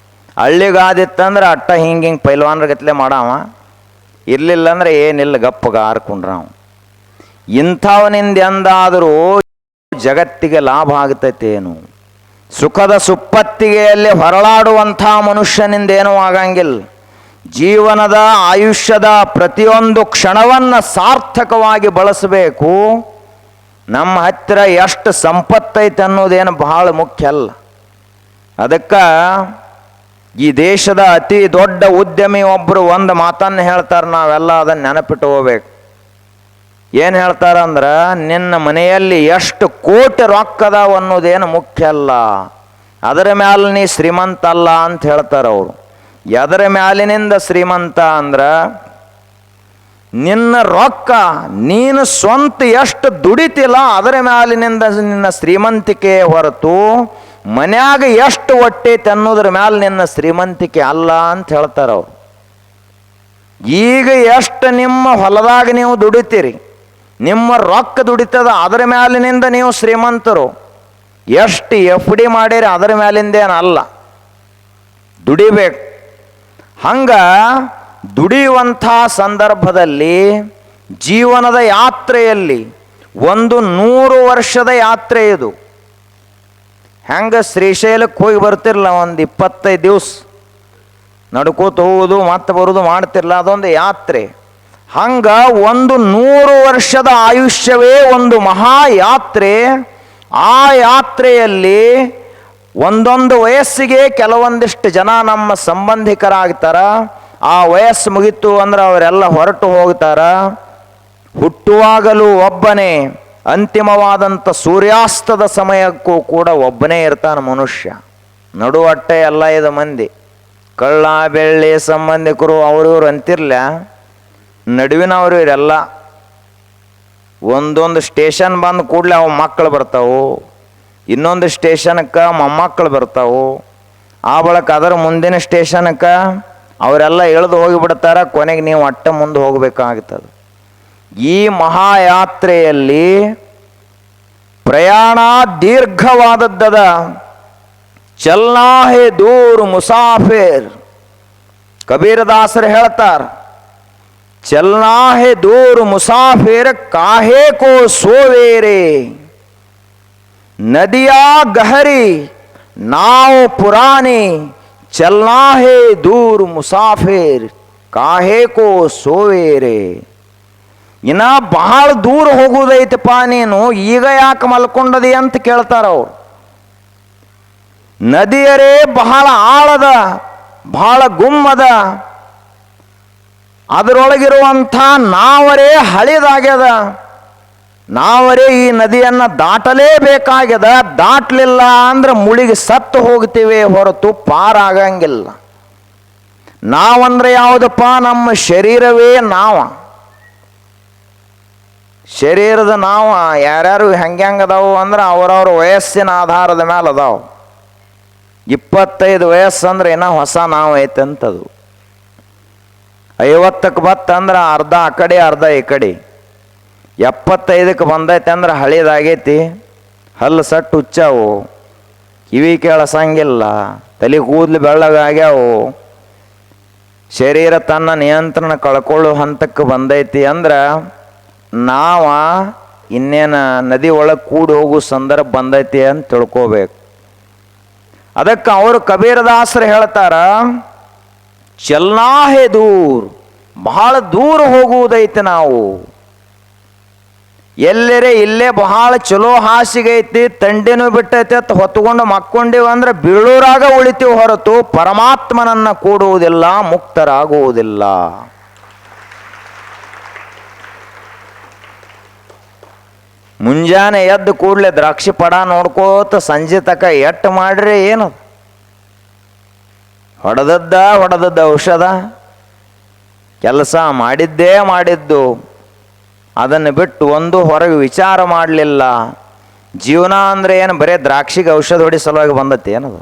ಹಳ್ಳಿಗಾದಿತ್ತಂದ್ರೆ ಅಟ್ಟ ಹಿಂಗೆ ಪೈಲ್ವಾನ್ರ ಗತ್ಲೆ ಮಾಡಾವ, ಇರಲಿಲ್ಲ ಅಂದ್ರೆ ಏನಿಲ್ಲ ಗಪ್ಪಗ ಹಾರ್ಕೊಂಡ್ರವ. ಇಂಥವನಿಂದ ಎಂದಾದರೂ ಜಗತ್ತಿಗೆ ಲಾಭ ಆಗ್ತೈತೇನು? ಸುಖದ ಸುಪ್ಪತ್ತಿಗೆಯಲ್ಲಿ ಹೊರಳಾಡುವಂಥ ಮನುಷ್ಯನಿಂದ ಏನೂ ಆಗಂಗಿಲ್ಲ. ಜೀವನದ ಆಯುಷ್ಯದ ಪ್ರತಿಯೊಂದು ಕ್ಷಣವನ್ನು ಸಾರ್ಥಕವಾಗಿ ಬಳಸಬೇಕು. ನಮ್ಮ ಹತ್ತಿರ ಎಷ್ಟು ಸಂಪತ್ತೈತೆ ಅನ್ನೋದೇನು ಬಹಳ ಮುಖ್ಯ ಅಲ್ಲ. ಅದಕ್ಕೆ ಈ ದೇಶದ ಅತಿ ದೊಡ್ಡ ಉದ್ಯಮಿ ಒಬ್ಬರು ಒಂದು ಮಾತನ್ನು ಹೇಳ್ತಾರೆ, ನಾವೆಲ್ಲ ಅದನ್ನು ನೆನಪಿಟ್ಟು ಹೋಗ್ಬೇಕು. ಏನು ಹೇಳ್ತಾರಂದ್ರೆ, ನಿನ್ನ ಮನೆಯಲ್ಲಿ ಎಷ್ಟು ಕೋಟಿ ರೊಕ್ಕದಾವ ಅನ್ನೋದೇನು ಮುಖ್ಯ ಅಲ್ಲ, ಅದರ ಮ್ಯಾಲೆ ನೀ ಶ್ರೀಮಂತ ಅಲ್ಲ ಅಂತ ಹೇಳ್ತಾರೆ ಅವರು. ಎದರ ಮ್ಯಾಲಿನಿಂದ ಶ್ರೀಮಂತ ಅಂದ್ರೆ, ನಿನ್ನ ರೊಕ್ಕ ನೀನು ಸ್ವಂತ ಎಷ್ಟು ದುಡಿತಿಲ್ಲ ಅದರ ಮ್ಯಾಲಿನಿಂದ ನಿನ್ನ ಶ್ರೀಮಂತಿಕೆ ಹೊರತು ಮನ್ಯಾಗ ಎಷ್ಟು ಹೊಟ್ಟೈತೆ ಅನ್ನೋದ್ರ ಮ್ಯಾಲೆ ನಿನ್ನ ಶ್ರೀಮಂತಿಕೆ ಅಲ್ಲ ಅಂತ ಹೇಳ್ತಾರೆ ಅವರು. ಈಗ ಎಷ್ಟು ನಿಮ್ಮ ಹೊಲದಾಗ ನೀವು ದುಡಿತೀರಿ, ನಿಮ್ಮ ರೊಕ್ಕ ದುಡಿತದ ಅದರ ಮ್ಯಾಲಿನಿಂದ ನೀವು ಶ್ರೀಮಂತರು. ಎಷ್ಟು FD ಮಾಡಿರಿ ಅದರ ಮ್ಯಾಲಿಂದೇನಲ್ಲ, ದುಡಿಬೇಕು. ಹಂಗೆ ದುಡಿಯುವಂಥ ಸಂದರ್ಭದಲ್ಲಿ ಜೀವನದ ಯಾತ್ರೆಯಲ್ಲಿ ಒಂದು 100 ವರ್ಷದ ಯಾತ್ರೆ ಇದು. ಹೆಂಗೆ ಶ್ರೀಶೈಲಕ್ಕೆ ಹೋಗಿ ಬರ್ತಿರಲ್ಲ, ಒಂದು 25 ದಿವಸ ನಡ್ಕೋತ ಹೋಗೋದು ಮತ್ತೆ ಬರೋದು ಮಾಡ್ತಿರಲ್ಲ, ಅದೊಂದು ಯಾತ್ರೆ. ಹಂಗೆ ಒಂದು 100 ವರ್ಷದ ಆಯುಷ್ಯವೇ ಒಂದು ಮಹಾಯಾತ್ರೆ. ಆ ಯಾತ್ರೆಯಲ್ಲಿ ಒಂದೊಂದು ವಯಸ್ಸಿಗೆ ಕೆಲವೊಂದಿಷ್ಟು ಜನ ನಮ್ಮ ಸಂಬಂಧಿಕರಾಗ್ತಾರ. ಆ ವಯಸ್ಸು ಮುಗಿತು ಅಂದ್ರೆ ಅವರೆಲ್ಲ ಹೊರಟು ಹೋಗ್ತಾರ. ಹುಟ್ಟುವಾಗಲೂ ಒಬ್ಬನೇ, ಅಂತಿಮವಾದಂಥ ಸೂರ್ಯಾಸ್ತದ ಸಮಯಕ್ಕೂ ಕೂಡ ಒಬ್ಬನೇ ಇರ್ತಾನೆ ಮನುಷ್ಯ. ನಡುವಟ್ಟೆ ಎಲ್ಲ ಇದು ಮಂದಿ, ಕಳ್ಳ ಬೆಳ್ಳಿ ಸಂಬಂಧಿಕರು ಅವ್ರಿವ್ರು ಅಂತಿರ್ಲ, ನಡುವಿನವರು ಇವರೆಲ್ಲ. ಒಂದೊಂದು ಸ್ಟೇಷನ್ ಬಂದ ಕೂಡಲೇ ಅವು ಮಕ್ಕಳು ಬರ್ತಾವು, ಇನ್ನೊಂದು ಸ್ಟೇಷನ್ಕ್ಕೆ ಮೊಮ್ಮಕ್ಕಳು ಬರ್ತಾವು, ಆ ಬಳಿಕ ಅದರ ಮುಂದಿನ ಸ್ಟೇಷನ್ಕ್ಕೆ ಅವರೆಲ್ಲ ಇಳಿದು ಹೋಗಿಬಿಡ್ತಾರೆ. ಕೊನೆಗೆ ನೀವು ಅಟ್ಟ ಮುಂದೆ ಹೋಗಬೇಕಾಗ್ತದೆ. ಈ ಮಹಾಯಾತ್ರೆಯಲ್ಲಿ ಪ್ರಯಾಣ ದೀರ್ಘವಾದದ್ದದ. ಚಲ್ನಾ ಹೇ ದೂರ್ ಮುಸಾಫಿರ್, ಕಬೀರದಾಸರು ಹೇಳ್ತಾರೆ, ಚಲ್ನಾ ಹೇ ದೂರ್ ಮುಸಾಫಿರ್ ಕಾಹೇ ಕೋ ಸೋವೇರೆ, ನದಿಯಾ ಗಹರಿ ನಾವ್ ಪುರಾನಿ, ಚಲ್ನಾ ಹೇ ದೂರ್ ಮುಸಾಫಿರ್ ಕಾಹೇ ಕೋ ಸೋವೇರೆ. ಇನ್ನ ಬಹಳ ದೂರ ಹೋಗುವುದೈತಪ್ಪ, ನೀನು ಈಗ ಯಾಕೆ ಮಲ್ಕೊಂಡದಿ ಅಂತ ಕೇಳ್ತಾರ ಅವ್ರು. ನದಿಯರೇ ಬಹಳ ಆಳದ, ಬಹಳ ಗುಮ್ಮದ, ಅದರೊಳಗಿರುವಂಥ ನಾವರೇ ಹಳಿದಾಗ್ಯದ. ನಾವರೇ ಈ ನದಿಯನ್ನು ದಾಟಲೇಬೇಕಾಗ್ಯದ. ದಾಟಲಿಲ್ಲ ಅಂದ್ರೆ ಮುಳುಗಿ ಸತ್ತು ಹೋಗ್ತೀವಿ ಹೊರತು ಪಾರಾಗಂಗಿಲ್ಲ. ನಾವಂದ್ರೆ ಯಾವುದಪ್ಪ? ನಮ್ಮ ಶರೀರವೇ ನಾವ. ಶರೀರದ ನಾವ ಯಾರ್ಯಾರು ಹೆಂಗದಾವು ಅಂದ್ರೆ ಅವರವ್ರ ವಯಸ್ಸಿನ ಆಧಾರದ ಮೇಲೆ ಅದಾವು. 25 ವಯಸ್ಸು ಅಂದ್ರೆ ಏನೋ ಹೊಸ ನಾವು ಐತೆ ಅಂತದು. 50ಕ್ಕೆ ಬತ್ತಂದ್ರೆ ಅರ್ಧ ಆ ಕಡೆ ಅರ್ಧ ಈ ಕಡೆ. 75ಕ್ಕೆ ಬಂದೈತೆ ಅಂದ್ರೆ ಹಳೇದಾಗೈತಿ. ಹಲ್ಲು ಸಟ್ಟು ಹುಚ್ಚಾವು, ಕಿವಿ ಕೇಳಸಂಗಿಲ್ಲ, ತಲೆ ಕೂದಲು ಬೆಳ್ಳಗಾಗ್ಯಾವು, ಶರೀರ ತನ್ನ ನಿಯಂತ್ರಣ ಕಳ್ಕೊಳ್ಳೋ ಹಂತಕ್ಕೆ ಬಂದೈತಿ ಅಂದ್ರೆ ನಾವ ಇನ್ನೇನು ನದಿ ಒಳಗೆ ಕೂಡಿ ಹೋಗೋ ಸಂದರ್ಭ ಬಂದೈತಿ ಅಂತ ತಿಳ್ಕೋಬೇಕು. ಅದಕ್ಕೆ ಅವರು ಕಬೀರದಾಸರು ಹೇಳ್ತಾರ, ಚಲ್ನಾ ಹೇ ದೂರ್, ಬಹಳ ದೂರ ಹೋಗುವುದೈತಿ ನಾವು. ಎಲ್ಲರೇ ಇಲ್ಲೇ ಬಹಳ ಚಲೋ ಹಾಸಿಗೆ ಐತಿ, ತಂಡಿನೂ ಬಿಟ್ಟೈತಿ ಅಂತ ಹೊತ್ಕೊಂಡು ಮಕ್ಕೊಂಡಿವಿ ಅಂದ್ರೆ ಬೀಳೂರಾಗ ಉಳಿತೀವಿ ಹೊರತು ಪರಮಾತ್ಮನನ್ನ ಕೂಡುವುದಿಲ್ಲ, ಮುಕ್ತರಾಗುವುದಿಲ್ಲ. ಮುಂಜಾನೆ ಎದ್ದು ಕೂಡಲೇ ದ್ರಾಕ್ಷಿ ಪಡ ನೋಡ್ಕೋತ ಸಂಜೆ ತಕ ಎಟ್ಟು ಮಾಡ್ರಿ ಏನು ಹೊಡೆದದ್ದ ಔಷಧ, ಕೆಲಸ ಮಾಡಿದ್ದು. ಅದನ್ನು ಬಿಟ್ಟು ಒಂದು ಹೊರಗೆ ವಿಚಾರ ಮಾಡಲಿಲ್ಲ. ಜೀವನ ಅಂದರೆ ಏನು, ಬರೀ ದ್ರಾಕ್ಷಿಗೆ ಔಷಧ ಹೊಡಿ ಸಲುವಾಗಿ ಬಂದತಿ ಏನದು?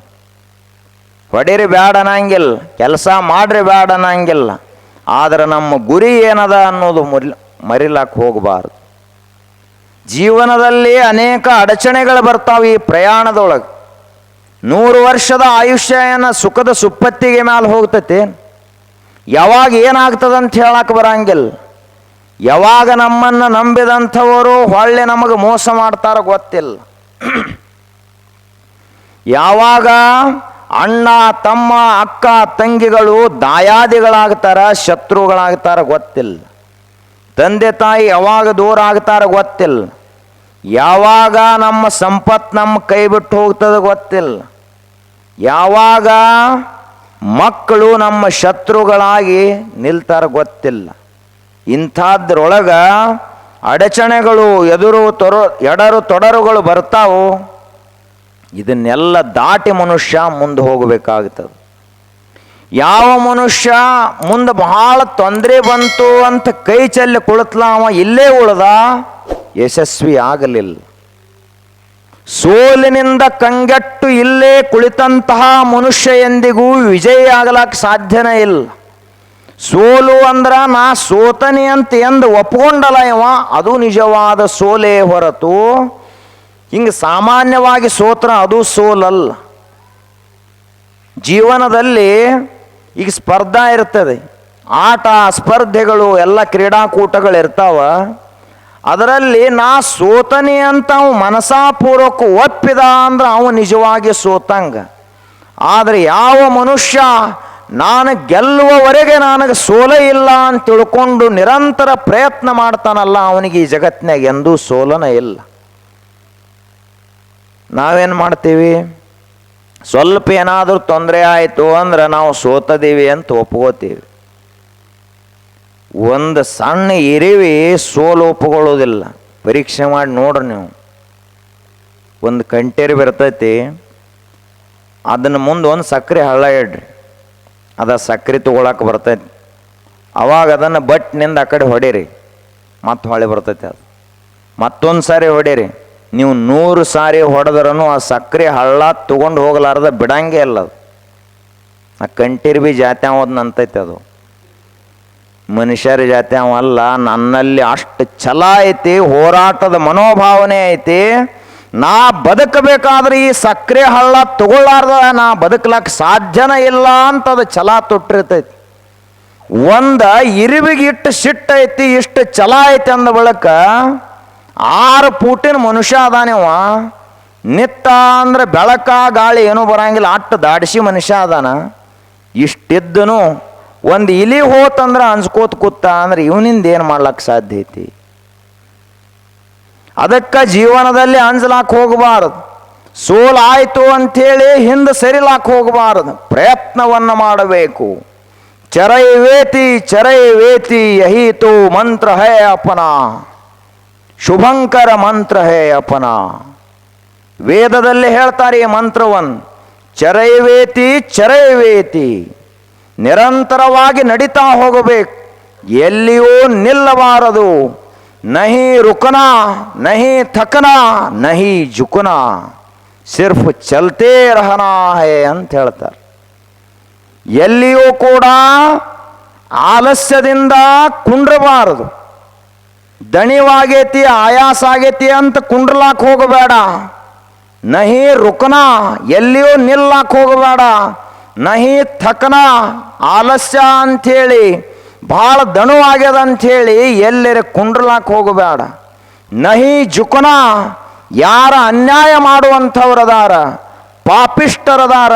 ಹೊಡೀರಿ ಬ್ಯಾಡ ಅನ್ನಂಗಿಲ್ಲ, ಕೆಲಸ ಮಾಡ್ರಿ ಬ್ಯಾಡ ಅನ್ನಂಗಿಲ್ಲ. ಆದರೆ ನಮ್ಮ ಗುರಿ ಏನದ ಅನ್ನೋದು ಮರಿಲಾಕ್ ಹೋಗಬಾರ್ದು. ಜೀವನದಲ್ಲಿ ಅನೇಕ ಅಡಚಣೆಗಳು ಬರ್ತಾವೆ ಈ ಪ್ರಯಾಣದೊಳಗೆ. 100 ವರ್ಷದ ಆಯುಷ್ಯ ಏನ ಸುಖದ ಸುಪ್ಪತ್ತಿಗೆ ಮೇಲೆ ಹೋಗ್ತತಿ? ಯಾವಾಗ ಏನಾಗ್ತದಂತ ಹೇಳಕ್ಕೆ ಬರಂಗಿಲ್ಲ. ಯಾವಾಗ ನಮ್ಮನ್ನು ನಂಬಿದಂಥವರು ಹೊಳ್ಳೆ ನಮಗೆ ಮೋಸ ಮಾಡ್ತಾರ ಗೊತ್ತಿಲ್ಲ. ಯಾವಾಗ ಅಣ್ಣ ತಮ್ಮ ಅಕ್ಕ ತಂಗಿಗಳು ದಾಯಾದಿಗಳಾಗ್ತಾರ, ಶತ್ರುಗಳಾಗ್ತಾರ ಗೊತ್ತಿಲ್ಲ. ತಂದೆ ತಾಯಿ ಯಾವಾಗ ದೂರ ಆಗ್ತಾರ ಗೊತ್ತಿಲ್ಲ. ಯಾವಾಗ ನಮ್ಮ ಸಂಪತ್ತು ನಮ್ಮ ಕೈ ಬಿಟ್ಟು ಹೋಗ್ತದೆ ಗೊತ್ತಿಲ್ಲ. ಯಾವಾಗ ಮಕ್ಕಳು ನಮ್ಮ ಶತ್ರುಗಳಾಗಿ ನಿಲ್ತಾರ ಗೊತ್ತಿಲ್ಲ. ಇಂಥದ್ರೊಳಗೆ ಅಡಚಣೆಗಳು ಎಡರು ತೊಡರುಗಳು ಬರ್ತಾವು. ಇದನ್ನೆಲ್ಲ ದಾಟಿ ಮನುಷ್ಯ ಮುಂದೆ ಹೋಗಬೇಕಾಗ್ತದೆ. ಯಾವ ಮನುಷ್ಯ ಮುಂದೆ ಬಹಳ ತೊಂದರೆ ಬಂತು ಅಂತ ಕೈ ಚೆಲ್ಲಿ ಕುಳಿತಲ ಅವ ಇಲ್ಲೇ ಉಳ್ದ, ಯಶಸ್ವಿ ಆಗಲಿಲ್ಲ. ಸೋಲಿನಿಂದ ಕಂಗೆಟ್ಟು ಇಲ್ಲೇ ಕುಳಿತಂತಹ ಮನುಷ್ಯ ಎಂದಿಗೂ ವಿಜಯ ಆಗಲಕ್ಕೆ ಸಾಧ್ಯನೇ ಇಲ್ಲ. ಸೋಲು ಅಂದ್ರೆ ನಾ ಸೋತನಿ ಅಂತ ಎಂದು ಒಪ್ಕೊಂಡಲ್ಲ ಇವ, ಅದು ನಿಜವಾದ ಸೋಲೇ ಹೊರತು ಹಿಂಗೆ ಸಾಮಾನ್ಯವಾಗಿ ಸೋತ್ರ ಅದು ಸೋಲಲ್ಲ. ಜೀವನದಲ್ಲಿ ಈಗ ಸ್ಪರ್ಧಾ ಇರ್ತದೆ, ಆಟ ಸ್ಪರ್ಧೆಗಳು ಎಲ್ಲ ಕ್ರೀಡಾಕೂಟಗಳು ಇರ್ತಾವ. ಅದರಲ್ಲಿ ನಾ ಸೋತನಿ ಅಂತ ಅವ ಮನಸಾಪೂರ್ವಕ ಒಪ್ಪಿದ ಅಂದ್ರೆ ಅವ ನಿಜವಾಗಿ ಸೋತಂಗ. ಆದರೆ ಯಾವ ಮನುಷ್ಯ ನಾನು ಗೆಲ್ಲುವವರೆಗೆ ನನಗೆ ಸೋಲೇ ಇಲ್ಲ ಅಂತ ತಿಳ್ಕೊಂಡು ನಿರಂತರ ಪ್ರಯತ್ನ ಮಾಡ್ತಾನಲ್ಲ, ಅವನಿಗೆ ಈ ಜಗತ್ತಿನಾಗ ಎಂದೂ ಸೋಲನ ಇಲ್ಲ. ನಾವೇನು ಮಾಡ್ತೀವಿ, ಸ್ವಲ್ಪ ಏನಾದರೂ ತೊಂದರೆ ಆಯಿತು ಅಂದ್ರೆ ನಾವು ಸೋತದೀವಿ ಅಂತ ಒಪ್ಕೋತೀವಿ. ಒಂದು ಸಣ್ಣ ಇರಿವಿ ಸೋಲು ಒಪ್ಕೊಳ್ಳೋದಿಲ್ಲ. ಪರೀಕ್ಷೆ ಮಾಡಿ ನೋಡ್ರಿ ನೀವು. ಒಂದು ಕಂಟೇರಿ ಬರ್ತೈತಿ, ಅದನ್ನು ಮುಂದೆ ಒಂದು ಸಕ್ಕರೆ ಹಳ್ಳ ಇಡ್ರಿ, ಅದ ಸಕ್ಕರೆ ತೊಗೊಳಕ್ಕೆ ಬರ್ತೈತಿ. ಅವಾಗ ಅದನ್ನು ಬಟ್ನಿಂದ ಆ ಕಡೆ ಹೊಡೀರಿ, ಮತ್ತೆ ಹೊಳೆ ಬರ್ತೈತಿ. ಅದು ಮತ್ತೊಂದು ಸಾರಿ ಹೊಡೀರಿ. ನೀವು 100 ಸಾರಿ ಹೊಡೆದ್ರೂ ಆ ಸಕ್ಕರೆ ಹಳ್ಳ ತೊಗೊಂಡು ಹೋಗಲಾರ್ದ ಬಿಡಂಗೆ ಇಲ್ಲ. ಅದು ಆ ಕಂಟೀರ್ ಬಿ ಜಾತಿ ಅವದನ್ನ ಅಂತೈತೆ. ಅದು ಮನುಷ್ಯರ ಜಾತಿ ಅವಲ್ಲ. ನನ್ನಲ್ಲಿ ಅಷ್ಟು ಛಲ ಐತಿ, ಹೋರಾಟದ ಮನೋಭಾವನೆ ಐತಿ. ನಾ ಬದುಕಬೇಕಾದ್ರೆ ಈ ಸಕ್ಕರೆ ಹಳ್ಳ ತಗೊಳ್ಳಾರ್ದ ನಾ ಬದುಕಲಕ್ಕೆ ಸಾಧ್ಯನೇ ಇಲ್ಲ ಅಂತ ಅದು ಛಲ ತೊಟ್ಟಿರ್ತೈತಿ. ಒಂದು ಇರುವಿಗೆ ಇಟ್ಟು ಸಿಟ್ಟೈತಿ, ಇಷ್ಟು ಛಲ ಐತಿ ಅಂದ ಬಳಿಕ 6 ಫೂಟಿನ ಮನುಷ್ಯ ಅದಾನವ. ನಿತ್ತ ಅಂದ್ರೆ ಬೆಳಕ ಗಾಳಿ ಏನೂ ಬರಂಗಿಲ್ಲ, ಅಟ್ಟು ದಾಡಿಸಿ ಮನುಷ್ಯ ಅದಾನ. ಇಷ್ಟಿದ್ದನು ಒಂದು ಇಲಿ ಹೋತಂದ್ರೆ ಅನ್ಸ್ಕೋತ ಕೂತ ಅಂದ್ರೆ ಇವನಿಂದ ಏನು ಮಾಡ್ಲಕ್ಕೆ ಸಾಧ್ಯ ಐತಿ? ಅದಕ್ಕೆ ಜೀವನದಲ್ಲಿ ಅಂಜಲಾಕ್ ಹೋಗಬಾರದು. ಸೋಲಾಯಿತು ಅಂಥೇಳಿ ಹಿಂದೆ ಸರಿಲಾಕ್ ಹೋಗಬಾರದು. ಪ್ರಯತ್ನವನ್ನು ಮಾಡಬೇಕು. ಚರೈವೇತಿ ಚರೈವೇತಿ ಯಹೀತು ಮಂತ್ರ ಹೇ ಅಪನ, ಶುಭಂಕರ ಮಂತ್ರ ಹೇ ಅಪನ. ವೇದದಲ್ಲಿ ಹೇಳ್ತಾರೆ ಈ ಮಂತ್ರವನ್ನು. ಚರೈವೇತಿ ಚರೈವೇತಿ, ನಿರಂತರವಾಗಿ ನಡೀತಾ ಹೋಗಬೇಕು, ಎಲ್ಲಿಯೂ ನಿಲ್ಲಬಾರದು. ನಹಿ ರುಕನ ನಹಿ ಥಕನ ನಹಿ ಜುಕನ, ಸಿರ್ಫ್ ಚಲ್ತೇ ರಹನಾ ಹೇ ಅಂತ ಹೇಳ್ತಾರೆ. ಎಲ್ಲಿಯೂ ಕೂಡ ಆಲಸ್ಯದಿಂದ ಕುಂಡ್ರಬಾರದು. ದಣಿವಾಗೈತಿ ಆಯಾಸ ಆಗೈತಿ ಅಂತ ಕುಂಡ್ರಲಾಕ್ ಹೋಗಬೇಡ. ನಹಿ ರುಕನ, ಎಲ್ಲಿಯೂ ನಿಲ್ಲಾಕ್ ಹೋಗಬೇಡ. ನಹಿ ಥಕನ ಆಲಸ್ಯ ಅಂಥೇಳಿ ಭಾಳ ದಣುವಾಗ್ಯದ ಅಂಥೇಳಿ ಎಲ್ಲರ ಕುಂಡ್ರಲಾಕ ಹೋಗಬೇಡ. ನಹಿ ಜುಕನ ಯಾರ ಅನ್ಯಾಯ ಮಾಡುವಂಥವ್ರದಾರ, ಪಾಪಿಷ್ಟರದಾರ,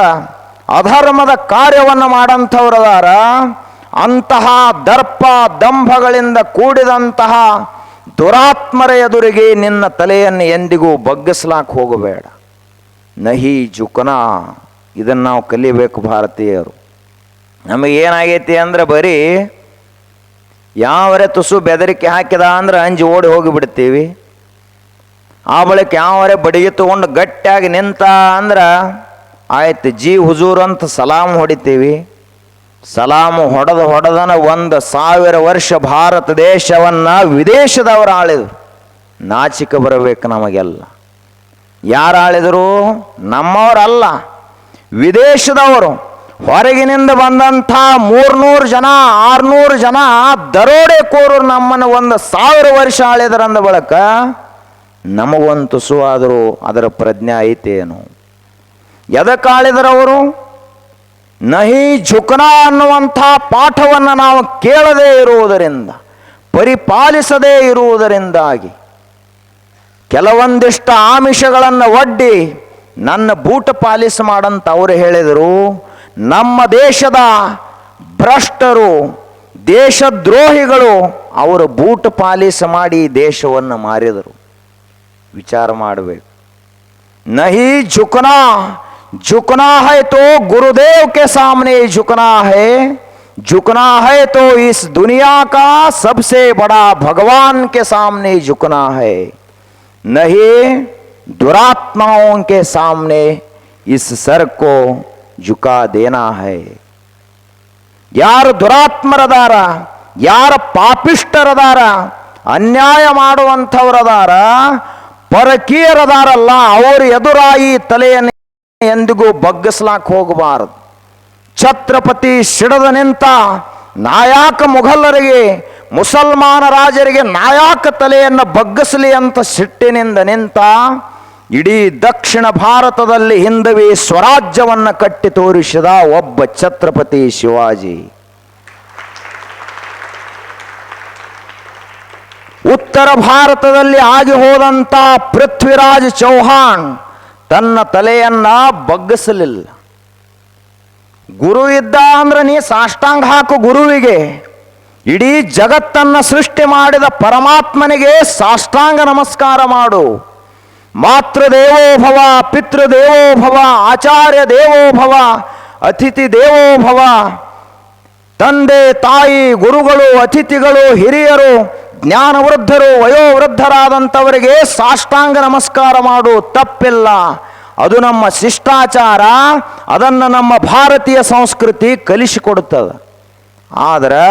ಅಧರ್ಮದ ಕಾರ್ಯವನ್ನು ಮಾಡಂಥವ್ರದಾರ, ಅಂತಹ ದರ್ಪ ದಂಭಗಳಿಂದ ಕೂಡಿದಂತಹ ದುರಾತ್ಮರ ಎದುರಿಗೆ ನಿನ್ನ ತಲೆಯನ್ನು ಎಂದಿಗೂ ಬಗ್ಗಿಸ್ಲಾಕ ಹೋಗಬೇಡ. ನಹಿ ಜುಕನ, ಇದನ್ನು ನಾವು ಕಲಿಬೇಕು ಭಾರತೀಯರು. ನಮಗೇನಾಗೈತಿ ಅಂದ್ರೆ ಬರೀ ಯಾವರೇ ತುಸು ಬೆದರಿಕೆ ಹಾಕಿದ ಅಂದ್ರೆ ಅಂಜಿ ಓಡಿ ಹೋಗಿಬಿಡ್ತೀವಿ. ಆ ಬಳಿಕ ಯಾವರೇ ಬಡಿಗೆ ತಗೊಂಡು ಗಟ್ಟಿಯಾಗಿ ನಿಂತ ಅಂದ್ರೆ ಆಯ್ತು ಜಿ ಹುಜೂರ್ ಅಂತ ಸಲಾಮ್ ಹೊಡಿತೀವಿ. ಸಲಾಮು ಹೊಡೆದನ 1000 ವರ್ಷ ಭಾರತ ದೇಶವನ್ನು ವಿದೇಶದವರು ಆಳಿದರು. ನಾಚಿಕೆ ಬರಬೇಕು ನಮಗೆಲ್ಲ. ಯಾರು ಆಳಿದರು? ನಮ್ಮವರಲ್ಲ, ವಿದೇಶದವರು. ಹೊರಗಿನಿಂದ ಬಂದಂಥ 300 ಜನ 600 ಜನ ದರೋಡೆಕೋರರು ನಮ್ಮನ್ನು 1000 ವರ್ಷ ಆಳಿದರಂದ ಬಳಿಕ ನಮಗೊಂದು ತುಸು ಆದರೂ ಅದರ ಪ್ರಜ್ಞೆ ಐತೇನು? ಎದಕ್ಕೆ ಆಳಿದರವರು? ನಹಿ ಝುಕನ ಅನ್ನುವಂಥ ಪಾಠವನ್ನು ನಾವು ಕೇಳದೇ ಇರುವುದರಿಂದ, ಪರಿಪಾಲಿಸದೇ ಇರುವುದರಿಂದಾಗಿ ಕೆಲವೊಂದಿಷ್ಟು ಆಮಿಷಗಳನ್ನು ಒಡ್ಡಿ ನನ್ನ ಬೂಟ ಪಾಲಿಸ ಮಾಡಂತ ಅವರು ಹೇಳಿದರು. ನಮ್ಮ ದೇಶದ ಭ್ರಷ್ಟರು, ದೇಶದ್ರೋಹಿಗಳು ಅವರು ಬೂಟ ಪಾಲಿಸ ಮಾಡಿ ದೇಶವನ್ನು ಮಾರಿದರು. ವಿಚಾರ ಮಾಡಬೇಕು. ನಹಿ झुकना, झुकना है तो गुरुदेव के सामने झुकना है तो इस दुनिया का सबसे बड़ा भगवान के सामने झुकना है. नहीं दुरात्माओं के सामने इस सर को झुका देना है. ಯಾರು ದುರಾತ್ಮರದಾರ, ಯಾರ ಪಾಪಿಷ್ಟರದಾರ, ಅನ್ಯಾಯ ಮಾಡುವಂಥವರದಾರ, ಪರಕೀಯರದಾರಲ್ಲ, ಅವರು ಎದುರಾಗಿ ತಲೆಯನ್ನು ಎಂದಿಗೂ ಬಗ್ಗಿಸ್ಲಾಕ ಹೋಗಬಾರದು. ಛತ್ರಪತಿ ಸಿಡದ ನಿಂತ ನಾಯಕ ಮುಘಲರಿಗೆ, ಮುಸಲ್ಮಾನ ರಾಜರಿಗೆ ನಾಯಕ ತಲೆಯನ್ನು ಬಗ್ಗಿಸಲಿ ಅಂತ ಸಿಟ್ಟಿನಿಂದ ನಿಂತ ಇಡೀ ದಕ್ಷಿಣ ಭಾರತದಲ್ಲಿ ಹಿಂದವಿ ಸ್ವರಾಜ್ಯವನ್ನು ಕಟ್ಟಿ ತೋರಿಸಿದ ಒಬ್ಬ ಛತ್ರಪತಿ ಶಿವಾಜಿ. ಉತ್ತರ ಭಾರತದಲ್ಲಿ ಆಗಿ ಹೋದಂಥ ಪೃಥ್ವಿರಾಜ್ ಚೌಹಾಣ್ ತನ್ನ ತಲೆಯನ್ನ ಬಗ್ಗಿಸಲಿಲ್ಲ. ಗುರು ಇದ್ದ ಅಂದ್ರೆ ನೀ ಸಾಷ್ಟಾಂಗ ಹಾಕು ಗುರುವಿಗೆ. ಇಡೀ ಜಗತ್ತನ್ನು ಸೃಷ್ಟಿ ಮಾಡಿದ ಪರಮಾತ್ಮನಿಗೆ ಸಾಷ್ಟಾಂಗ ನಮಸ್ಕಾರ ಮಾಡು. ಮಾತೃದೇವೋ ಭವ, ಪಿತೃದೇವೋ ಭವ, ಆಚಾರ್ಯ ದೇವೋ ಭವ, ಅತಿಥಿ ದೇವೋ ಭವ. ತಂದೆ ತಾಯಿ ಗುರುಗಳು ಅತಿಥಿಗಳು ಹಿರಿಯರು ಜ್ಞಾನವೃದ್ಧರು ವಯೋವೃದ್ಧರಾದಂಥವರಿಗೆ ಸಾಷ್ಟಾಂಗ ನಮಸ್ಕಾರ ಮಾಡು, ತಪ್ಪಿಲ್ಲ. ಅದು ನಮ್ಮ ಶಿಷ್ಟಾಚಾರ, ಅದನ್ನು ನಮ್ಮ ಭಾರತೀಯ ಸಂಸ್ಕೃತಿ ಕಲಿಸಿಕೊಡುತ್ತದೆ. ಆದ್ರೆ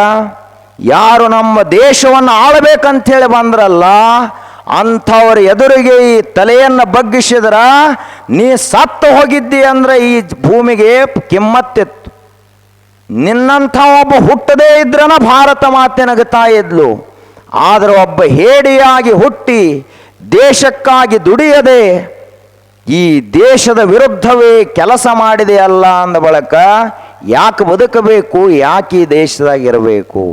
ಯಾರು ನಮ್ಮ ದೇಶವನ್ನು ಆಳಬೇಕಂತೇಳಿ ಬಂದ್ರಲ್ಲ ಅಂಥವ್ರ ಎದುರಿಗೆ ಈ ತಲೆಯನ್ನು ಬಗ್ಗಿಸಿದ್ರ ನೀ ಸತ್ತು ಹೋಗಿದ್ದಿ ಅಂದ್ರೆ ಈ ಭೂಮಿಗೆ ಕಿಮ್ಮತ್ತಿತ್ತು. ನಿನ್ನಂಥ ಒಬ್ಬ ಹುಟ್ಟದೇ ಇದ್ರನ ಭಾರತ ಮಾತೆ ನಗುತ್ತಾ ಇದ್ಲು. ಆದರೆ ಒಬ್ಬ ಹೇಡಿಯಾಗಿ ಹುಟ್ಟಿ ದೇಶಕ್ಕಾಗಿ ದುಡಿಯದೆ ಈ ದೇಶದ ವಿರುದ್ಧವೇ ಕೆಲಸ ಮಾಡಿದೆ ಅಲ್ಲ ಅಂದ ಬಳಿಕ ಯಾಕೆ ಬದುಕಬೇಕು, ಯಾಕೆ ಈ ದೇಶದಾಗಿರಬೇಕು?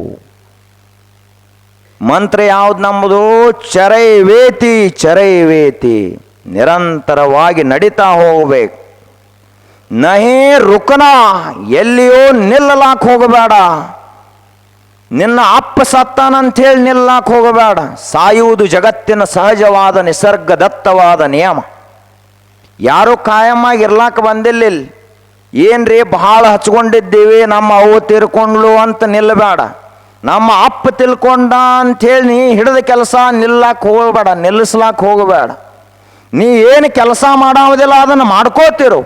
ಮಂತ್ರ ಯಾವ್ದು ನಮ್ಮದು? ಚರೈವೇತಿ ಚರೈವೇತಿ, ನಿರಂತರವಾಗಿ ನಡೀತಾ ಹೋಗಬೇಕು. ನಹೇ ರುಕನ, ಎಲ್ಲಿಯೋ ನಿಲ್ಲಲಾಕ ಹೋಗಬೇಡ. ನಿನ್ನ ಅಪ್ಪ ಸತ್ತಾನಂಥೇಳಿ ನಿಲ್ಲಲಾಕ ಹೋಗಬೇಡ. ಸಾಯುವುದು ಜಗತ್ತಿನ ಸಹಜವಾದ ನಿಸರ್ಗದತ್ತವಾದ ನಿಯಮ. ಯಾರೂ ಕಾಯಮ್ಮಾಗಿ ಇರ್ಲಾಕ ಬಂದಿಲ್ಲ. ಏನ್ರಿ ಬಹಳ ಹಚ್ಕೊಂಡಿದ್ದೀವಿ, ನಮ್ಮ ಅವ್ವ ತೀರ್ಕೊಂಡ್ಲು ಅಂತ ನಿಲ್ಲಬೇಡ. ನಮ್ಮ ಅಪ್ಪ ತಿಳ್ಕೊಂಡ ಅಂಥೇಳಿ ನೀ ಹಿಡಿದ ಕೆಲಸ ನಿಲ್ಲಕ್ಕೆ ಹೋಗಬೇಡ, ನಿಲ್ಲಿಸ್ಲಾಕ ಹೋಗಬೇಡ. ನೀ ಏನು ಕೆಲಸ ಮಾಡೋದಿಲ್ಲ ಅದನ್ನು ಮಾಡ್ಕೋತಿರು.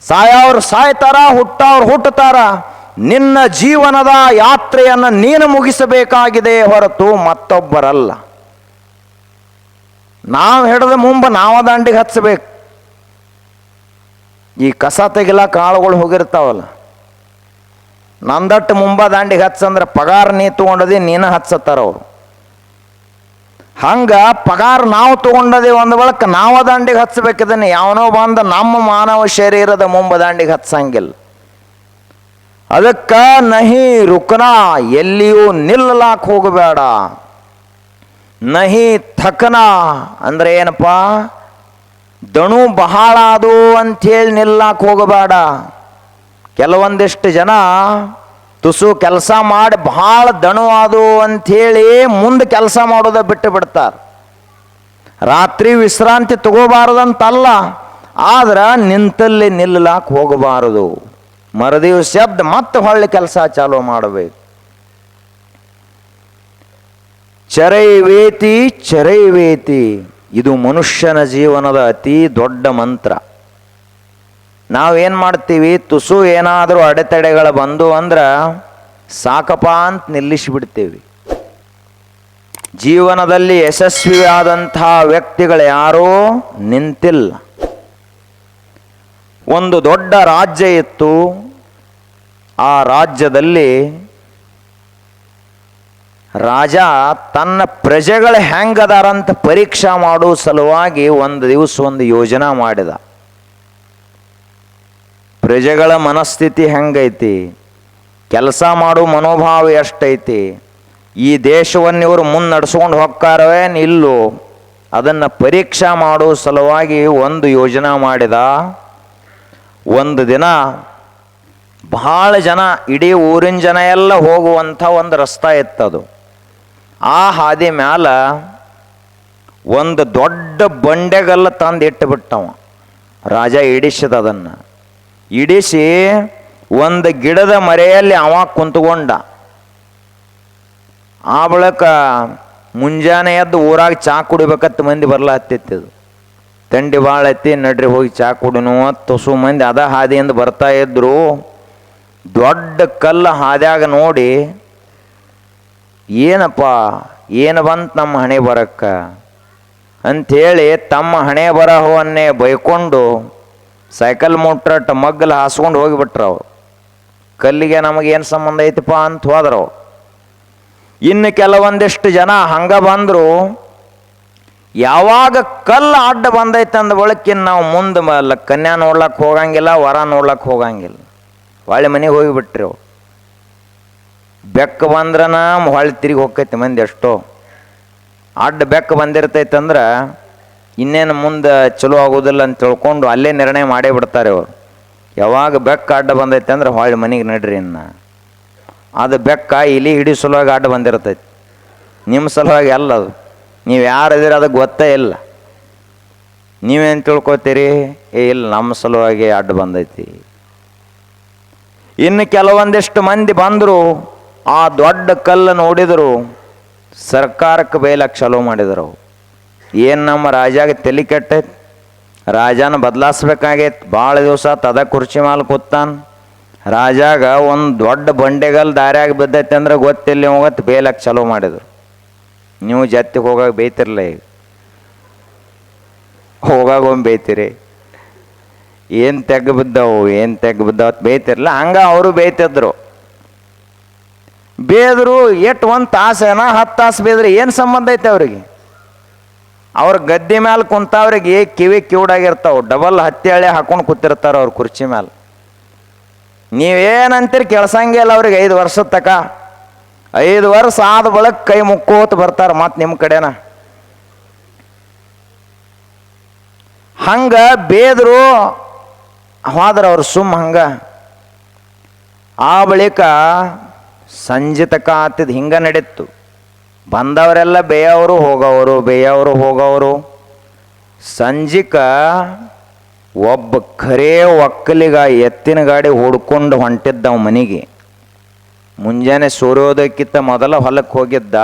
ಸಾಯವ್ರು ಸಾಯ್ತಾರ, ಹುಟ್ಟವ್ರು ಹುಟ್ಟುತ್ತಾರ. ನಿನ್ನ ಜೀವನದ ಯಾತ್ರೆಯನ್ನು ನೀನು ಮುಗಿಸಬೇಕಾಗಿದೆ ಹೊರತು ಮತ್ತೊಬ್ಬರಲ್ಲ. ನಾವು ಹಿಡಿದ ಮುಂಬ ನಾವು ದಾಂಡಿಗೆ ಹಚ್ಚಬೇಕು. ಈ ಕಸ ತೆಗಿಲಾಕ ಆಳುಗಳು ಹೋಗಿರ್ತಾವಲ್ಲ, ನಂದಟ್ಟು ಮುಂಬ ದಾಂಡಿಗೆ ಹಚ್ಚಂದ್ರೆ ಪಗಾರ ನೀ ತೊಗೊಂಡದಿ ನೀನು ಹಚ್ಚತ್ತಾರ ಅವರು. ಹಂಗೆ ಪಗಾರ ನಾವು ತೊಗೊಂಡದೇ ಒಂದು ಬಳಕ ನಾವು ದಾಂಡಿಗೆ ಹಚ್ಚಬೇಕಿದ್ದಾನೆ. ಯಾವನೋ ಬಂದ ನಮ್ಮ ಮಾನವ ಶರೀರದ ಮುಂಬ ದಾಂಡಿಗೆ ಹಚ್ಚಂಗಿಲ್ಲ. ಅದಕ್ಕೆ ನಹಿ ರುಕನ, ಎಲ್ಲಿಯೂ ನಿಲ್ಲಲಾಕ್ ಹೋಗಬೇಡ. ನಹಿ ಥಕನ ಅಂದ್ರೆ ಏನಪ್ಪ, ದಣು ಬಹಳ ಅದು ಅಂಥೇಳಿ ನಿಲ್ಲಕ್ಕೆ ಹೋಗಬೇಡ. ಕೆಲವೊಂದಿಷ್ಟು ಜನ ತುಸು ಕೆಲಸ ಮಾಡಿ ಭಾಳ ದಣು ಅದು ಅಂಥೇಳಿ ಮುಂದೆ ಕೆಲಸ ಮಾಡೋದ ಬಿಟ್ಟು ಬಿಡ್ತಾರೆ. ರಾತ್ರಿ ವಿಶ್ರಾಂತಿ ತಗೋಬಾರದಂತಲ್ಲ, ಆದ್ರೆ ನಿಂತಲ್ಲಿ ನಿಲ್ಲಲಾಕ್ ಹೋಗಬಾರದು. ಮರದಿವ್ಸ ಶಬ್ದ ಮತ್ತೆ ಹೊಳ್ಳಿ ಕೆಲಸ ಚಾಲೂ ಮಾಡಬೇಕು. ಚರೈವೇತಿ ಚರೈವೇತಿ, ಇದು ಮನುಷ್ಯನ ಜೀವನದ ಅತಿ ದೊಡ್ಡ ಮಂತ್ರ. ನಾವೇನು ಮಾಡ್ತೀವಿ, ತುಸು ಏನಾದರೂ ಅಡೆತಡೆಗಳು ಬಂದು ಅಂದ್ರೆ ಸಾಕಪ್ಪ ಅಂತ ನಿಲ್ಲಿಸಿಬಿಡ್ತೀವಿ. ಜೀವನದಲ್ಲಿ ಯಶಸ್ವಿಯಾದಂಥ ವ್ಯಕ್ತಿಗಳು ಯಾರೂ ನಿಂತಿಲ್ಲ. ಒಂದು ದೊಡ್ಡ ರಾಜ್ಯ ಇತ್ತು. ಆ ರಾಜ್ಯದಲ್ಲಿ ರಾಜ ತನ್ನ ಪ್ರಜೆಗಳು ಹೆಂಗದಾರಂತ ಪರೀಕ್ಷಾ ಮಾಡೋ ಸಲುವಾಗಿ ಒಂದು ದಿವಸ ಒಂದು ಯೋಜನೆ ಮಾಡಿದ. ಪ್ರಜೆಗಳ ಮನಸ್ಥಿತಿ ಹೆಂಗೈತಿ, ಕೆಲಸ ಮಾಡೋ ಮನೋಭಾವ ಎಷ್ಟೈತಿ, ಈ ದೇಶವನ್ನು ಇವರು ಮುಂದೆ ನಡೆಸ್ಕೊಂಡು ಹೋಗ್ತಾರವೇನು ಇಲ್ಲೋ, ಅದನ್ನು ಪರೀಕ್ಷಾ ಮಾಡೋ ಸಲುವಾಗಿ ಒಂದು ಯೋಜನೆ ಮಾಡಿದ. ಒಂದು ದಿನ ಭಾಳ ಜನ, ಇಡೀ ಊರಿನ ಜನ ಎಲ್ಲ ಹೋಗುವಂಥ ಒಂದು ರಸ್ತೆ ಇತ್ತದು. ಆ ಹಾದಿ ಮ್ಯಾಲ ಒಂದು ದೊಡ್ಡ ಬಂಡೆಗಲ್ಲ ತಂದು ಇಟ್ಟುಬಿಟ್ಟವ. ರಾಜ ಇಡಿಸಿದ. ಅದನ್ನು ಇಡಿಸಿ ಒಂದು ಗಿಡದ ಮರೆಯಲ್ಲಿ ಅವ ಕುಂತ್ಕೊಂಡ. ಆ ಬಳಿಕ ಮುಂಜಾನೆ ಎದ್ದು ಊರಾಗ ಚಾ ಕುಡಿಬೇಕತ್ತು ಮಂದಿ ಬರ್ಲಾತ್ತಿತ್ತದು. ಥಂಡಿ ಭಾಳ ಐತಿ, ನಡ್ರಿ ಹೋಗಿ ಚಾ ಕುಡಿನು ತುಸು ಮಂದಿ ಅದ ಹಾದಿಯಿಂದ ಬರ್ತಾ ಇದ್ರು. ದೊಡ್ಡ ಕಲ್ಲು ಹಾದ್ಯಾಗ ನೋಡಿ, ಏನಪ್ಪ ಏನು ಬಂತು ನಮ್ಮ ಹಣೆ ಬರಕ್ಕ ಅಂಥೇಳಿ ತಮ್ಮ ಹಣೆ ಬರಹವನ್ನೇ ಬೈಕೊಂಡು ಸೈಕಲ್ ಮೋಟ್ರಟ್ ಮಗ್ಗಲು ಹಾಸ್ಕೊಂಡು ಹೋಗಿಬಿಟ್ರು ಅವ್ರು. ಕಲ್ಲಿಗೆ ನಮಗೇನು ಸಂಬಂಧ ಐತಪ್ಪ ಅಂತ ಹೋದ್ರು. ಇನ್ನು ಕೆಲವೊಂದಿಷ್ಟು ಜನ ಹಂಗೆ ಬಂದರು. ಯಾವಾಗ ಕಲ್ಲು ಅಡ್ಡ ಬಂದೈತೆ ಅಂದ ಬಳಿಕ ನಾವು ಮುಂದೆ ಕನ್ಯಾ ನೋಡ್ಲಕ್ಕೆ ಹೋಗಂಗಿಲ್ಲ, ವರ ನೋಡ್ಲಕ್ಕೆ ಹೋಗಂಗಿಲ್ಲ. ಹೊಳ್ಳಿ ಮನೆಗೆ ಹೋಗಿಬಿಟ್ರಿ ಅವ್ರು. ಬೆಕ್ಕು ಬಂದ್ರನ ಹೊಳ್ಳಿ ತಿರುಗಿ ಹೋಗ್ತೈತಿ ಮಂದಿ. ಎಷ್ಟೋ ಅಡ್ಡ ಬೆಕ್ಕು ಬಂದಿರ್ತೈತಂದ್ರೆ ಇನ್ನೇನು ಮುಂದೆ ಚಲೋ ಆಗೋದಿಲ್ಲ ಅಂತ ತಿಳ್ಕೊಂಡು ಅಲ್ಲೇ ನಿರ್ಣಯ ಮಾಡೇ ಬಿಡ್ತಾರೆ ಅವರು. ಯಾವಾಗ ಬೆಕ್ಕು ಅಡ್ಡ ಬಂದೈತೆ ಅಂದ್ರೆ ಹೊಳ್ಳಿ ಮನೆಗೆ ನಡ್ರಿ ಇನ್ನು. ಅದು ಬೆಕ್ಕ ಇಲಿ ಹಿಡಿ ಸಲುವಾಗಿ ಅಡ್ಡ ಬಂದಿರ್ತೈತಿ, ನಿಮ್ಮ ಸಲುವಾಗಿ ಅಲ್ಲ. ಅದು ನೀವು ಯಾರಿದ್ದೀರ ಅದಕ್ಕೆ ಗೊತ್ತೇ ಇಲ್ಲ. ನೀವೇನು ತಿಳ್ಕೊತೀರಿ, ಇಲ್ಲ ನಮ್ಮ ಸಲುವಾಗಿ ಅಡ್ಡ ಬಂದೈತಿ. ಇನ್ನು ಕೆಲವೊಂದಿಷ್ಟು ಮಂದಿ ಬಂದರು, ಆ ದೊಡ್ಡ ಕಲ್ಲು ನೋಡಿದರು, ಸರ್ಕಾರಕ್ಕೆ ಬೈಲಕ್ಕೆ ಚಾಲೂ ಮಾಡಿದರು. ಏನು ನಮ್ಮ ರಾಜಾಗ ತಲೆ ಕೆಟ್ಟೈತಿ, ರಾಜನ ಬದಲಾಯಿಸ್ಬೇಕಾಗೈತಿ. ಭಾಳ ದಿವಸ ತದ ಕುರ್ಚಿ ಮೇಲೆ ಕೂತಾನ. ರಾಜಾಗ ಒಂದು ದೊಡ್ಡ ಬಂಡೆಗಲ್ ದಾರ್ಯಾಗ ಬಿದ್ದೈತೆ ಅಂದ್ರೆ ಗೊತ್ತಿಲ್ಲ ಹೋಗತ್ತೆ ಬೇಲಕ್ಕೆ ಚಾಲೂ ಮಾಡಿದರು. ನೀವು ಜತ್ತಿಗೆ ಹೋಗಾಗ ಬೇಯ್ತಿರಲ್ಲ, ಈಗ ಹೋಗಾಗ ಒಮ್ಮೆ ಬೇಯ್ತೀರಿ. ಏನು ತೆಗ್ಗು ಬಿದ್ದವು ಬೇಯ್ತಿರಲ್ಲ, ಹಂಗೆ ಅವರು ಬೇಯ್ತಿದ್ರು. ಬೇದರು ಎಷ್ಟು ಒಂದು ತಾಸೇನ 10 ತಾಸು ಬೇದ್ರೆ ಏನು ಸಂಬಂಧ ಐತೆ ಅವ್ರಿಗೆ? ಅವ್ರ ಗದ್ದೆ ಮ್ಯಾಲೆ ಕುಂತವ್ರಿಗೆ ಕಿವಿ ಕಿವುಡಾಗಿರ್ತಾವೆ. ಡಬಲ್ ಹತ್ತಿ ಹಳೆ ಹಾಕೊಂಡು ಕೂತಿರ್ತಾರೆ ಅವ್ರ ಕುರ್ಚಿ ಮ್ಯಾಲೆ. ನೀವೇನಂತೀರಿ ಕೇಳ್ಸಂಗೆ ಇಲ್ಲ ಅವ್ರಿಗೆ. 5 ವರ್ಷದ ತಕ 5 ವರ್ಷ ಆದ ಬಳಿಕ ಕೈ ಮುಕ್ಕೋತ ಬರ್ತಾರೆ ಮತ್ತು ನಿಮ್ಮ ಕಡೆನ. ಹಂಗೆ ಬೇದರು ಹೋದ್ರೆ ಅವ್ರು ಹಂಗೆ. ಆ ಬಳಿಕ ಸಂಜೆ ತಕ ಆತಿದ್ದು ಹಿಂಗೆ ನಡೀತು. ಬಂದವರೆಲ್ಲ ಬೇಯವರು ಹೋಗೋರು. ಸಂಜಿಕ ಒಬ್ಬ ಖರೇ ಒಕ್ಕಲಿಗ ಎತ್ತಿನ ಗಾಡಿ ಹೊಡ್ಕೊಂಡು ಹೊಂಟಿದ್ದವ ಮನೆಗೆ. ಮುಂಜಾನೆ ಸೂರ್ಯೋದಯಕ್ಕಿಂತ ಮೊದಲ ಹೊಲಕ್ಕೆ ಹೋಗಿದ್ದ.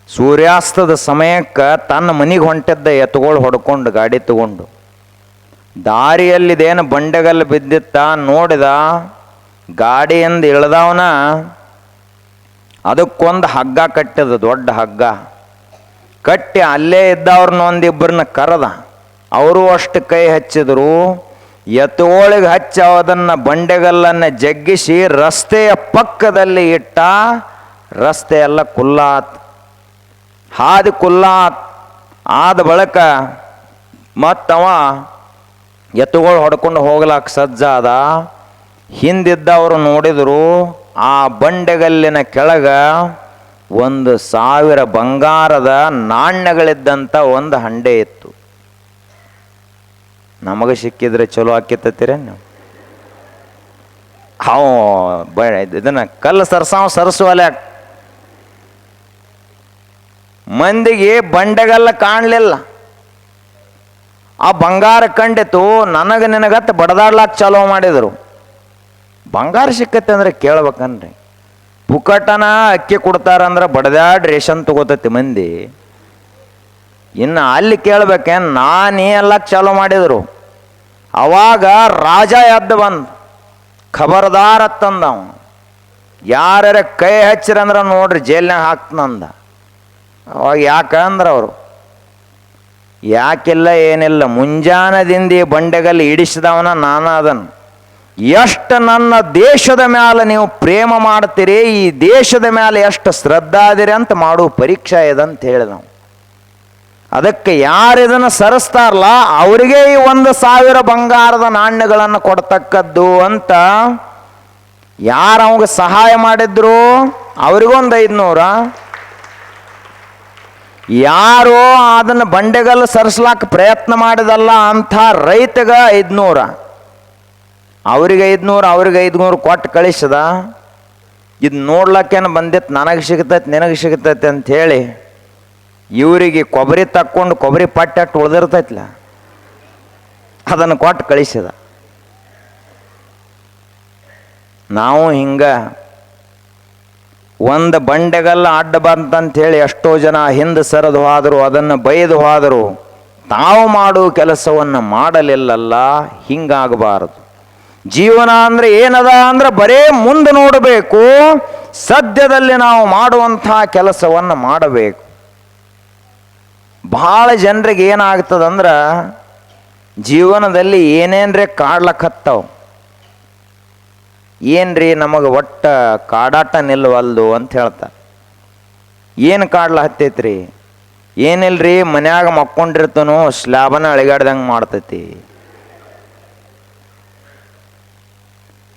ಸೂರ್ಯಾಸ್ತದ ಸಮಯಕ್ಕೆ ತನ್ನ ಮನೆಗೆ ಹೊಂಟಿದ್ದ ಎತ್ತುಗಳು ಹೊಡ್ಕೊಂಡು, ಗಾಡಿ ತಗೊಂಡು. ದಾರಿಯಲ್ಲಿದೇನು ಬಂಡೆಗಲ್ಲು ಬಿದ್ದಿತ್ತ ನೋಡಿದ. ಗಾಡಿಯಿಂದ ಇಳ್ದವನ ಅದಕ್ಕೊಂದು ಹಗ್ಗ ಕಟ್ಟಿದ, ದೊಡ್ಡ ಹಗ್ಗ ಕಟ್ಟಿ ಅಲ್ಲೇ ಇದ್ದವ್ರನ್ನ ಒಂದಿಬ್ಬರನ್ನ ಕರೆದ. ಅವರು ಅಷ್ಟು ಕೈ ಹಚ್ಚಿದ್ರು. ಎತ್ತುಗಳಿಗೆ ಹಚ್ಚಿ ಅದನ್ನು ಬಂಡೆಗಲ್ಲನ್ನು ಜಗ್ಗಿಸಿ ರಸ್ತೆಯ ಪಕ್ಕದಲ್ಲಿ ಇಟ್ಟ. ರಸ್ತೆ ಎಲ್ಲ ಕುಲ್ಲಾತ್, ಹಾದಿ ಕುಲ್ಲಾತ್. ಆದ ಬಳಿಕ ಮತ್ತವ ಎತ್ತುಗಳು ಹೊಡ್ಕೊಂಡು ಹೋಗ್ಲಾಕ ಸಜ್ಜಾದ. ಹಿಂದಿದ್ದವರು ನೋಡಿದರು ಆ ಬಂಡೆಗಲ್ಲಿನ ಕೆಳಗ 1,000 ಬಂಗಾರದ ನಾಣ್ಯಗಳಿದ್ದಂಥ ಒಂದು ಹಂಡೆ ಇತ್ತು. ನಮಗೆ ಸಿಕ್ಕಿದ್ರೆ ಚಲೋ ಆಕ್ಕಿತ್ತೀರ ನೀವು? ಇದನ್ನ ಕಲ್ಲು ಸರಸುವಲೆ ಮಂದಿಗೆ ಬಂಡೆಗಲ್ಲ ಕಾಣಲಿಲ್ಲ. ಆ ಬಂಗಾರ ಕಂಡಿತು. ನನಗೆ ನಿನಗತ್ತ ಬಡದಾಡ್ಲಾಕ ಚಾಲೋ ಮಾಡಿದರು. ಬಂಗಾರ ಸಿಕ್ಕತ್ತೆ ಅಂದ್ರೆ ಕೇಳ್ಬೇಕನ್ರಿ. ಪುಕಟನ ಅಕ್ಕಿ ಕೊಡ್ತಾರಂದ್ರೆ ಬಡದಾಡ್ ರೇಷನ್ ತಗೋತತಿ ಮಂದಿ. ಇನ್ನು ಅಲ್ಲಿ ಕೇಳ್ಬೇಕೇನು? ನಾನೇ ಎಲ್ಲ ಚಾಲೋ ಮಾಡಿದರು. ಅವಾಗ ರಾಜ ಎದ್ದು ಬಂದು ಖಬರ್ದಾರ ತಂದವ, ಯಾರ್ಯಾರ ಕೈ ಹಚ್ಚಿರಂದ್ರೆ ನೋಡ್ರಿ ಜೈಲ್ನಾಗ ಹಾಕ್ತನಂದ. ಅವಾಗ ಯಾಕಂದ್ರೆ ಅವರು ಯಾಕಿಲ್ಲ ಏನಿಲ್ಲ, ಮುಂಜಾನದಿಂದ ಈ ಬಂಡೆಗಲ್ಲಿ ಇಡಿಸಿದವನ ನಾನು ಅದನ್ನು. ಎಷ್ಟು ನನ್ನ ದೇಶದ ಮೇಲೆ ನೀವು ಪ್ರೇಮ ಮಾಡ್ತೀರಿ, ಈ ದೇಶದ ಮೇಲೆ ಎಷ್ಟು ಶ್ರದ್ಧಾ ಅದಿರಿ ಅಂತ ಮಾಡುವ ಪರೀಕ್ಷೆ ಇದಂತ ಹೇಳಿದವು. ಅದಕ್ಕೆ ಯಾರು ಇದನ್ನು ಸರಿಸ್ತಾರಲ್ಲ ಅವರಿಗೆ ಈ 1,000 ಬಂಗಾರದ ನಾಣ್ಯಗಳನ್ನು ಕೊಡ್ತಕ್ಕದ್ದು ಅಂತ. ಯಾರು ಅವಾಗ ಸಹಾಯ ಮಾಡಿದ್ರು ಅವ್ರಿಗೊಂದು 500. ಯಾರು ಅದನ್ನು ಬಂಡೆಗಲ್ಲು ಸರಿಸ್ಲಾಕ ಪ್ರಯತ್ನ ಮಾಡಿದಲ್ಲ ಅಂಥ ರೈತಗ 500, ಅವ್ರಿಗೆ 500, ಅವ್ರಿಗೆ 500 ಕೊಟ್ಟು ಕಳಿಸದ. ಇದು ನೋಡ್ಲಕ್ಕೇನು ಬಂದಿತ್ತು, ನನಗೆ ಸಿಗ್ತೈತೆ ನಿನಗೆ ಸಿಗ್ತೈತೆ ಅಂಥೇಳಿ ಇವರಿಗೆ ಕೊಬ್ಬರಿ ತಕ್ಕೊಂಡು ಕೊಬ್ಬರಿ ಪಟ್ಟೆಟ್ಟು ಉಳ್ದಿರ್ತೈತ್ಲ ಅದನ್ನು ಕೊಟ್ಟು ಕಳಿಸಿದ. ನಾವು ಹಿಂಗೆ ಒಂದು ಬಂಡೆಗಲ್ಲ ಅಡ್ಡ ಬಂತಂಥೇಳಿ ಎಷ್ಟೋ ಜನ ಹಿಂದೆ ಸರಿದು ಹೋದರು, ಅದನ್ನು ಬೈದು ಹೋದರು. ತಾವು ಮಾಡುವ ಕೆಲಸವನ್ನು ಮಾಡಲಿಲ್ಲಲ್ಲ. ಹಿಂಗಾಗಬಾರದು. ಜೀವನ ಅಂದರೆ ಏನದ ಅಂದ್ರೆ ಬರೇ ಮುಂದೆ ನೋಡಬೇಕು, ಸದ್ಯದಲ್ಲಿ ನಾವು ಮಾಡುವಂಥ ಕೆಲಸವನ್ನು ಮಾಡಬೇಕು. ಭಾಳ ಜನರಿಗೆ ಏನಾಗ್ತದಂದ್ರೆ ಜೀವನದಲ್ಲಿ ಏನೇನ್ರೆ ಕಾಡ್ಲಕ್ಕತ್ತವು. ಏನ್ರಿ ನಮಗೆ ಒಟ್ಟ ಕಾಡಾಟ ನಿಲ್ಲವಲ್ದು ಅಂತ ಹೇಳ್ತಾರೆ. ಏನು ಕಾಡ್ಲ ಹತ್ತೈತ್ರಿ? ಏನಿಲ್ರಿ, ಮನ್ಯಾಗ ಮಕ್ಕೊಂಡಿರ್ತನೋ ಸ್ಲ್ಯಾಬನ ಅಳಿಗಾಡ್ದಂಗೆ ಮಾಡ್ತೈತಿ.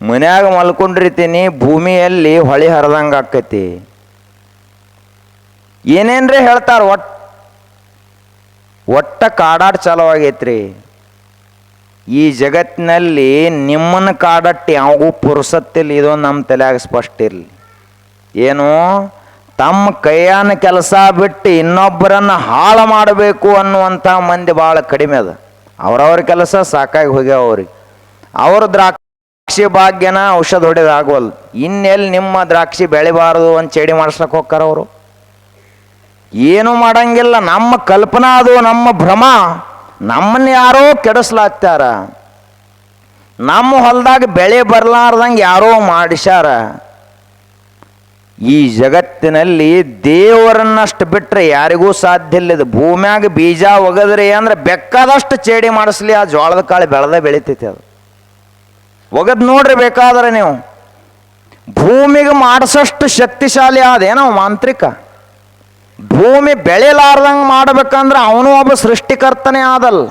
ಮನ್ಯಾಗ ಮಲ್ಕೊಂಡಿರ್ತೀನಿ, ಭೂಮಿಯಲ್ಲಿ ಹೊಳಿ ಹರಿದಂಗೆ ಆಕೈತಿ. ಏನೇನ್ರಿ ಹೇಳ್ತಾರೆ. ಒಟ್ಟ ಕಾಡಾಟ ಚಾಲೋ ಆಗೈತ್ರಿ. ಈ ಜಗತ್ತಿನಲ್ಲಿ ನಿಮ್ಮನ್ನು ಕಾಡಟ್ಟು ಯಾವಾಗೂ ಪುರುಸತ್ತಿಲ್ಲ. ಇದೊಂದು ನಮ್ಮ ತಲೆಯಾಗ ಸ್ಪಷ್ಟ ಇರಲಿ. ಏನು? ತಮ್ಮ ಕೈಯಾನ ಕೆಲಸ ಬಿಟ್ಟು ಇನ್ನೊಬ್ಬರನ್ನು ಹಾಳು ಮಾಡಬೇಕು ಅನ್ನುವಂಥ ಮಂದಿ ಭಾಳ ಕಡಿಮೆ ಅದ. ಅವ್ರವ್ರ ಕೆಲಸ ಸಾಕಾಗಿ ಹೋಗ್ಯಾವ ಅವ್ರಿಗೆ. ಅವ್ರ ದ್ರಾಕ್ಷಿ ಭಾಗ್ಯನ ಔಷಧ ಹೊಡೆದಾಗವಲ್ದು. ಇನ್ನೆಲ್ಲಿ ನಿಮ್ಮ ದ್ರಾಕ್ಷಿ ಬೆಳಿಬಾರದು ಅಂತ ಚೇಡಿ ಮಾಡಿಸ್ಲಕ್ಕೆ ಹೋಗ್ತಾರ ಅವರು. ಏನೂ ಮಾಡಂಗಿಲ್ಲ. ನಮ್ಮ ಕಲ್ಪನಾ ಅದು, ನಮ್ಮ ಭ್ರಮ. ನಮ್ಮನ್ನು ಯಾರೋ ಕೆಡಿಸ್ಲಾಗ್ತಾರ. ನಮ್ಮ ಹೊಲದಾಗ ಬೆಳೆ ಬರಲಾರ್ದಂಗೆ ಯಾರೋ ಮಾಡಿಸ್ಯಾರ. ಈ ಜಗತ್ತಿನಲ್ಲಿ ದೇವರನ್ನಷ್ಟು ಬಿಟ್ಟರೆ ಯಾರಿಗೂ ಸಾಧ್ಯ ಇಲ್ಲ. ಇದು ಭೂಮ್ಯಾಗ ಬೀಜ ಒಗದ್ರಿ ಅಂದ್ರೆ ಬೇಕಾದಷ್ಟು ಚೇಡಿ ಮಾಡಿಸ್ಲಿ, ಆ ಜೋಳದ ಕಾಳು ಬೆಳೆದ ಬೆಳಿತೈತಿ. ಅದು ಒಗದ್ ನೋಡ್ರಿ ಬೇಕಾದ್ರೆ ನೀವು. ಭೂಮಿಗೆ ಮಾಡಿಸೋಷ್ಟು ಶಕ್ತಿಶಾಲಿ ಆದೇನೋ ಮಾಂತ್ರಿಕ. ಭೂಮಿ ಬೆಳೆಲಾರ್ದಂಗೆ ಮಾಡಬೇಕಂದ್ರೆ ಅವನು ಒಬ್ಬ ಸೃಷ್ಟಿಕರ್ತನೇ ಆದಲ್ಲ.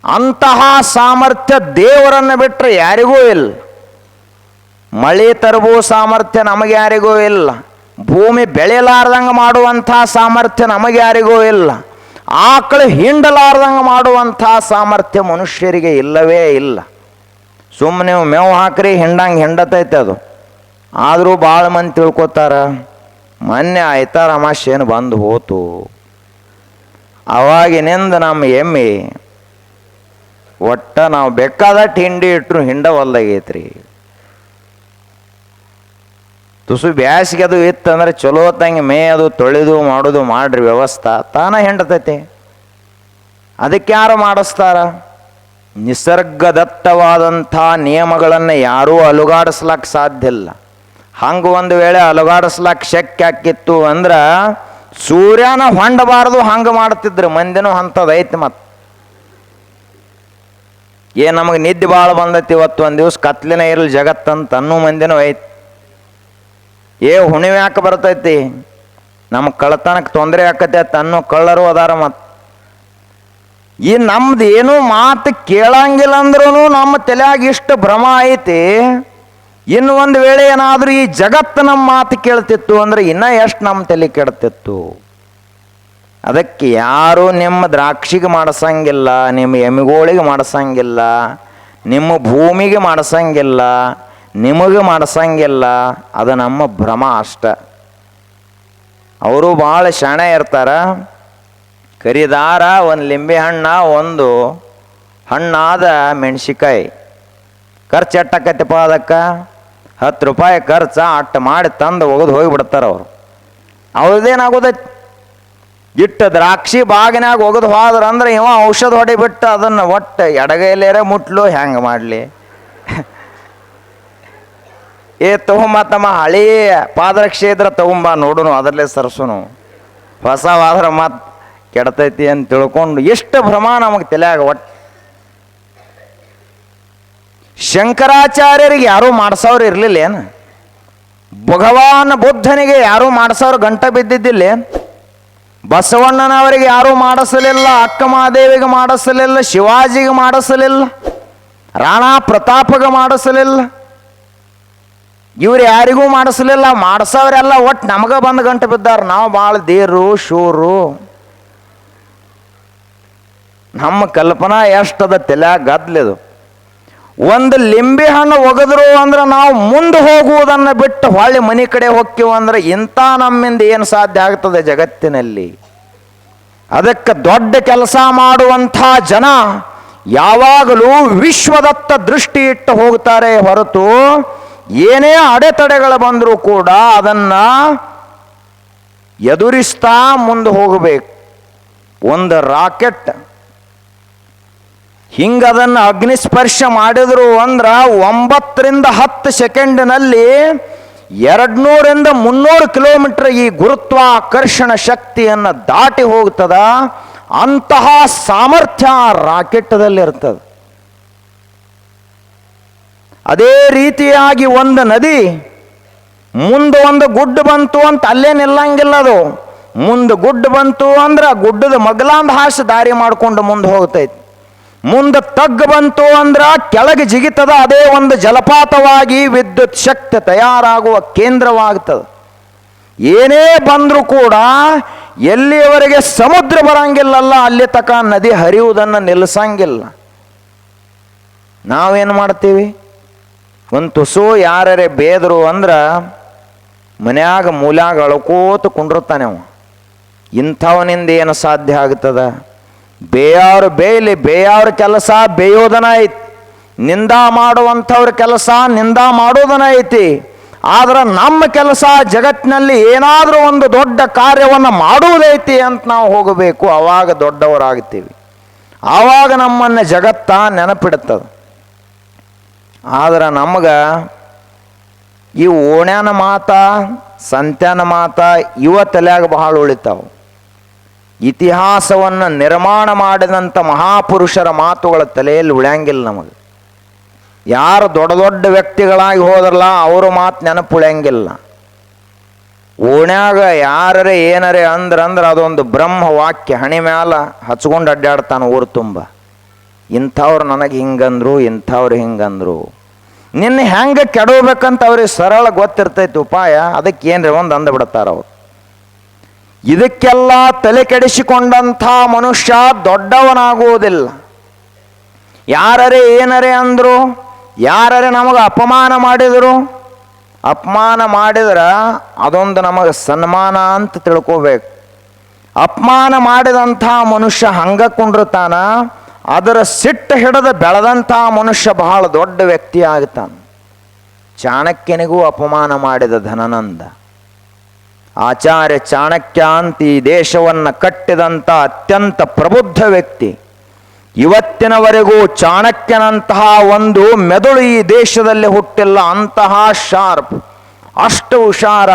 ಅಂತಹ ಸಾಮರ್ಥ್ಯ ದೇವರನ್ನು ಬಿಟ್ಟರೆ ಯಾರಿಗೂ ಇಲ್ಲ. ಮಳೆ ತರಬೋ ಸಾಮರ್ಥ್ಯ ನಮಗೆ ಯಾರಿಗೂ ಇಲ್ಲ. ಭೂಮಿ ಬೆಳೆಲಾರ್ದಂಗೆ ಮಾಡುವಂಥ ಸಾಮರ್ಥ್ಯ ನಮಗೆ ಯಾರಿಗೂ ಇಲ್ಲ. ಆಕಳು ಹಿಂಡಲಾರ್ದಂಗೆ ಮಾಡುವಂಥ ಸಾಮರ್ಥ್ಯ ಮನುಷ್ಯರಿಗೆ ಇಲ್ಲವೇ ಇಲ್ಲ. ಸುಮ್ಮನೆ ನೀವು ಮೇವು ಹಾಕ್ರಿ, ಹಿಂಡಂಗೆ ಹಿಂಡತೈತೆ ಅದು. ಆದರೂ ಭಾಳ ಮಂದಿ ತಿಳ್ಕೊತಾರ, ಮೊನ್ನೆ ಆಯ್ತಾರ ಅಮಾಶೇನು ಬಂದು ಹೋತು, ಅವಾಗಿನಿಂದ ನಮ್ಮ ಎಮ್ಮೆ ಒಟ್ಟ ನಾವು ಬೇಕಾದಟ್ಟು ಹಿಂಡಿ ಇಟ್ಟರು ಹಿಂಡವಲ್ದಾಗೈತ್ರಿ. ತುಸು ಬ್ಯಾಸಿಗೆ ಅದು ಇತ್ತಂದ್ರೆ ಚಲೋ ತಂಗೆ ಮೇ ಅದು ತೊಳೆದು ಮಾಡೋದು ಮಾಡ್ರಿ ವ್ಯವಸ್ಥೆ, ತಾನ ಹಿಂಡತೈತಿ. ಅದಕ್ಕೆ ಯಾರು ಮಾಡಿಸ್ತಾರ? ನಿಸರ್ಗದತ್ತವಾದಂಥ ನಿಯಮಗಳನ್ನು ಯಾರೂ ಅಲುಗಾಡಿಸ್ಲಕ್ಕೆ ಸಾಧ್ಯ ಇಲ್ಲ. ಹಂಗೆ ಒಂದು ವೇಳೆ ಅಲುಗಾಡಿಸ್ಲಕ್ಕೆ ಶಕ್ಯ ಆಕಿತ್ತು ಅಂದ್ರೆ ಸೂರ್ಯನ ಹೊಂಡಬಾರ್ದು, ಹಂಗೆ ಮಾಡ್ತಿದ್ರು ಮಂದಿನೂ ಅಂಥದ್ದು ಐತಿ. ಮತ್ತು ನಮಗೆ ನಿದ್ದೆ ಭಾಳ ಬಂದೈತಿ, ಇವತ್ತು ಒಂದು ದಿವ್ಸ ಕತ್ಲಿನ ಇರಲಿ ಜಗತ್ತಂತ ಅನ್ನೋ ಮಂದಿನೂ ಐತಿ. ಹುಣಿವೆ ಯಾಕೆ ಬರ್ತೈತಿ? ನಮ್ಮ ಕಳ್ಳತನಕ್ಕೆ ತೊಂದರೆ ಆಕತಿ ಅಂತ ಅನ್ನೋ ಕಳ್ಳರು ಅದಾರ. ಮತ್ತು ಈ ನಮ್ದು ಏನೂ ಮಾತು ಕೇಳಂಗಿಲ್ಲ ಅಂದ್ರೂ ನಮ್ಮ ತಲೆಯಾಗ ಇಷ್ಟು ಭ್ರಮ ಐತಿ. ಇನ್ನು ಒಂದು ವೇಳೆ ಏನಾದರೂ ಈ ಜಗತ್ತು ನಮ್ಮ ಮಾತು ಕೇಳ್ತಿತ್ತು ಅಂದ್ರೆ ಇನ್ನೂ ಎಷ್ಟು ನಮ್ಮ ತಲೆ ಕೆಡ್ತಿತ್ತು. ಅದಕ್ಕೆ ಯಾರೂ ನಿಮ್ಮ ದ್ರಾಕ್ಷಿಗೆ ಮಾಡಿಸಂಗಿಲ್ಲ, ನಿಮ್ಮ ಎಮ್ಮಿಗೋಳಿಗೆ ಮಾಡಿಸಂಗಿಲ್ಲ, ನಿಮ್ಮ ಭೂಮಿಗೆ ಮಾಡಿಸಂಗಿಲ್ಲ, ನಿಮಗೆ ಮಾಡಿಸಂಗಿಲ್ಲ. ಅದು ನಮ್ಮ ಭ್ರಮ ಅಷ್ಟ. ಅವರು ಭಾಳ ಶಾಣೆ ಇರ್ತಾರ. ಕರಿದಾರ ಒಂದು ಲಿಂಬೆ ಹಣ್ಣ, ಒಂದು ಹಣ್ಣಾದ ಮೆಣಸಿಕಾಯಿ ಖರ್ಚು ಎಟ್ಟಾಕತ್ತಪ್ಪ ಅದಕ್ಕೆ 10 ರೂಪಾಯಿ ಖರ್ಚು ಅಟ್ಟು ಮಾಡಿ ತಂದು ಒಗೆದು ಹೋಗಿಬಿಡ್ತಾರೆ ಅವರು. ಅವ್ರದ್ದೇನಾಗೋದೈತಿ, ಇಟ್ಟು ದ್ರಾಕ್ಷಿ ಬಾಗಿನಾಗ ಒಗೆದು ಹೋದ್ರಂದ್ರೆ ಇವ ಔಷಧ ಹೊಡಿಬಿಟ್ಟು ಅದನ್ನು ಒಟ್ಟು ಎಡಗೈಲೇರೆ ಮುಟ್ಲು ಹೆಂಗೆ ಮಾಡಲಿ. ತಗೊಂಬ ತಮ್ಮ ಹಳಿ ಪಾದರಕ್ಷೆ ಇದ್ರೆ ತಗೊಂಬ ನೋಡುನು, ಅದರಲ್ಲೇ ಸರಸುನು, ಹೊಸವಾದ್ರೆ ಮತ್ತೆ ಕೆಡ್ತೈತಿ ಅಂತ ತಿಳ್ಕೊಂಡು ಎಷ್ಟು ಭ್ರಮ ನಮಗೆ ತಲೆಯಾಗ. ಒಟ್ಟು ಶಂಕರಾಚಾರ್ಯರಿಗೆ ಯಾರೂ ಮಾಡ್ಸೋರು ಇರಲಿಲ್ಲ ಏನು? ಭಗವಾನ್ ಬುದ್ಧನಿಗೆ ಯಾರೂ ಮಾಡ್ಸೋರು ಗಂಟ ಬಿದ್ದಿದ್ದಿಲ್ಲ? ಬಸವಣ್ಣನವರಿಗೆ ಯಾರೂ ಮಾಡಿಸಲಿಲ್ಲ, ಅಕ್ಕ ಮಹಾದೇವಿಗೆ ಮಾಡಿಸಲಿಲ್ಲ, ಶಿವಾಜಿಗೆ ಮಾಡಿಸಲಿಲ್ಲ, ರಾಣಾ ಪ್ರತಾಪಗೆ ಮಾಡಿಸಲಿಲ್ಲ, ಇವ್ರು ಯಾರಿಗೂ ಮಾಡಿಸಲಿಲ್ಲ. ಮಾಡಿಸೋರೆಲ್ಲ ಒಟ್ಟು ನಮಗೆ ಬಂದು ಗಂಟೆ ಬಿದ್ದಾರ. ನಾವು ಭಾಳ ದೇರು ಶೂರು. ನಮ್ಮ ಕಲ್ಪನಾ ಎಷ್ಟದ ತಲೆಯಾಗ ಗದ್ಲಿದು. ಒಂದು ಲಿಂಬೆ ಹಣ್ಣು ಒಗೆದ್ರು ಅಂದ್ರೆ ನಾವು ಮುಂದೆ ಹೋಗುವುದನ್ನು ಬಿಟ್ಟು ಹೊಳ್ಳಿ ಮನೆ ಕಡೆ ಹೋಗ್ತೀವಿ ಅಂದ್ರೆ ಇಂಥ ನಮ್ಮಿಂದ ಏನು ಸಾಧ್ಯ ಆಗ್ತದೆ ಜಗತ್ತಿನಲ್ಲಿ? ಅದಕ್ಕೆ ದೊಡ್ಡ ಕೆಲಸ ಮಾಡುವಂಥ ಜನ ಯಾವಾಗಲೂ ವಿಶ್ವದತ್ತ ದೃಷ್ಟಿ ಇಟ್ಟು ಹೋಗ್ತಾರೆ ಹೊರತು ಏನೇ ಅಡೆತಡೆಗಳು ಬಂದರೂ ಕೂಡ ಅದನ್ನು ಎದುರಿಸ್ತಾ ಮುಂದೆ ಹೋಗಬೇಕು. ಒಂದು ರಾಕೆಟ್ ಹಿಂಗದನ್ನು ಅಗ್ನಿಸ್ಪರ್ಶ ಮಾಡಿದ್ರು ಅಂದ್ರೆ 9 ರಿಂದ 10 ಸೆಕೆಂಡಿನಲ್ಲಿ 200 ರಿಂದ 300 ಕಿಲೋಮೀಟರ್ ಈ ಗುರುತ್ವಾಕರ್ಷಣ ಶಕ್ತಿಯನ್ನು ದಾಟಿ ಹೋಗ್ತದ. ಅಂತಹ ಸಾಮರ್ಥ್ಯ ರಾಕೆಟ್ದಲ್ಲಿ ಇರ್ತದೆ. ಅದೇ ರೀತಿಯಾಗಿ ಒಂದು ನದಿ ಮುಂದೆ ಒಂದು ಗುಡ್ಡ ಬಂತು ಅಂತ ಅಲ್ಲೇ ನಿಲ್ಲಂಗಿಲ್ಲ. ಅದು ಮುಂದೆ ಗುಡ್ಡ ಬಂತು ಅಂದ್ರೆ ಗುಡ್ಡದ ಮಗಲಾಂದ ಹಾಸಿ ದಾರಿ ಮಾಡಿಕೊಂಡು ಮುಂದೆ ಹೋಗ್ತೈತಿ. ಮುಂದೆ ತಗ್ಗು ಬಂತು ಅಂದ್ರೆ ಕೆಳಗೆ ಜಿಗಿತದ. ಅದೇ ಒಂದು ಜಲಪಾತವಾಗಿ ವಿದ್ಯುತ್ ಶಕ್ತಿ ತಯಾರಾಗುವ ಕೇಂದ್ರವಾಗ್ತದೆ. ಏನೇ ಬಂದರೂ ಕೂಡ ಎಲ್ಲಿಯವರೆಗೆ ಸಮುದ್ರ ಬರಂಗಿಲ್ಲಲ್ಲ ಅಲ್ಲಿ ತಕ ನದಿ ಹರಿಯುವುದನ್ನು ನಿಲ್ಲಿಸಂಗಿಲ್ಲ. ನಾವೇನು ಮಾಡ್ತೀವಿ? ಒಂದು ತುಸು ಯಾರೇ ಬೇದರು ಅಂದ್ರೆ ಮನ್ಯಾಗ ಮೂಲ್ಯಾಗ ಅಳ್ಕೋತ ಕುಂಡಿರ್ತಾನೆ ಅವ. ಇಂಥವನಿಂದ ಏನು ಸಾಧ್ಯ ಆಗ್ತದ? ಬೇಯವ್ರು ಬೇಯಲಿ, ಬೇಯವ್ರ ಕೆಲಸ ಬೇಯೋದನ ಐತಿ, ನಿಂದ ಮಾಡುವಂಥವ್ರ ಕೆಲಸ ನಿಂದ ಮಾಡೋದನ ಐತಿ. ಆದ್ರೆ ನಮ್ಮ ಕೆಲಸ ಜಗತ್ತಿನಲ್ಲಿ ಏನಾದರೂ ಒಂದು ದೊಡ್ಡ ಕಾರ್ಯವನ್ನು ಮಾಡುವುದೈತಿ ಅಂತ ನಾವು ಹೋಗಬೇಕು. ಆವಾಗ ದೊಡ್ಡವರಾಗ್ತೀವಿ, ಆವಾಗ ನಮ್ಮನ್ನು ಜಗತ್ತ ನೆನಪಿಡುತ್ತದೆ. ಆದ್ರೆ ನಮಗೆ ಈ ಓಣ್ಯಾನ ಮಾತ ಸಂತ್ಯಾನ ಮಾತ ಇವ ತಲೆಯಾಗ ಬಹಳ ಉಳಿತಾವೆ. ಇತಿಹಾಸವನ್ನು ನಿರ್ಮಾಣ ಮಾಡಿದಂಥ ಮಹಾಪುರುಷರ ಮಾತುಗಳ ತಲೆಯಲ್ಲಿ ಉಳಿಯಂಗಿಲ್ಲ ನಮಗೆ. ಯಾರು ದೊಡ್ಡ ದೊಡ್ಡ ವ್ಯಕ್ತಿಗಳಾಗಿ ಹೋದ್ರಲ್ಲ ಅವ್ರ ಮಾತು ನೆನಪು ಉಳಿಯಂಗಿಲ್ಲ. ಓಣ್ಯಾಗ ಯಾರೇ ಏನರೇ ಅಂದ್ರೆ ಅದೊಂದು ಬ್ರಹ್ಮ ವಾಕ್ಯ ಹಣಿ ಮ್ಯಾಲ ಹಚ್ಕೊಂಡು ಅಡ್ಡಾಡ್ತಾನೆ ಊರು ತುಂಬ. ಇಂಥವ್ರು ನನಗೆ ಹಿಂಗಂದ್ರು, ಇಂಥವ್ರು ಹಿಂಗಂದ್ರು. ನಿನ್ನೆ ಹೆಂಗೆ ಕೆಡಬೇಕಂತ ಅವ್ರಿಗೆ ಸರಳ ಗೊತ್ತಿರ್ತೈತಿ ಉಪಾಯ. ಅದಕ್ಕೆ ಏನ್ರಿ ಒಂದು ಅಂದ್ಬಿಡ್ತಾರ ಅವ್ರು. ಇದಕ್ಕೆಲ್ಲ ತಲೆ ಕೆಡಿಸಿಕೊಂಡಂಥ ಮನುಷ್ಯ ದೊಡ್ಡವನಾಗುವುದಿಲ್ಲ. ಯಾರೇ ಏನರೇ ಅಂದರು, ಯಾರೇ ನಮಗೆ ಅಪಮಾನ ಮಾಡಿದರು, ಅಪಮಾನ ಮಾಡಿದ್ರೆ ಅದೊಂದು ನಮಗೆ ಸನ್ಮಾನ ಅಂತ ತಿಳ್ಕೋಬೇಕು. ಅಪಮಾನ ಮಾಡಿದಂಥ ಮನುಷ್ಯ ಹಂಗ ಕುಂಡಿರ್ತಾನ. ಅದರ ಸಿಟ್ಟು ಹಿಡಿದು ಬೆಳೆದಂಥ ಮನುಷ್ಯ ಬಹಳ ದೊಡ್ಡ ವ್ಯಕ್ತಿ ಆಗ್ತಾನೆ. ಚಾಣಕ್ಯನಿಗೂ ಅಪಮಾನ ಮಾಡಿದ ಧನನಂದ. ಆಚಾರ್ಯ ಚಾಣಕ್ಯ ಅಂತ ಈ ದೇಶವನ್ನು ಕಟ್ಟಿದಂಥ ಅತ್ಯಂತ ಪ್ರಬುದ್ಧ ವ್ಯಕ್ತಿ. ಇವತ್ತಿನವರೆಗೂ ಚಾಣಕ್ಯನಂತಹ ಒಂದು ಮೆದುಳು ಈ ದೇಶದಲ್ಲಿ ಹುಟ್ಟಿಲ್ಲ. ಅಂತಹ ಶಾರ್ಪ್, ಅಷ್ಟು ಹುಷಾರ,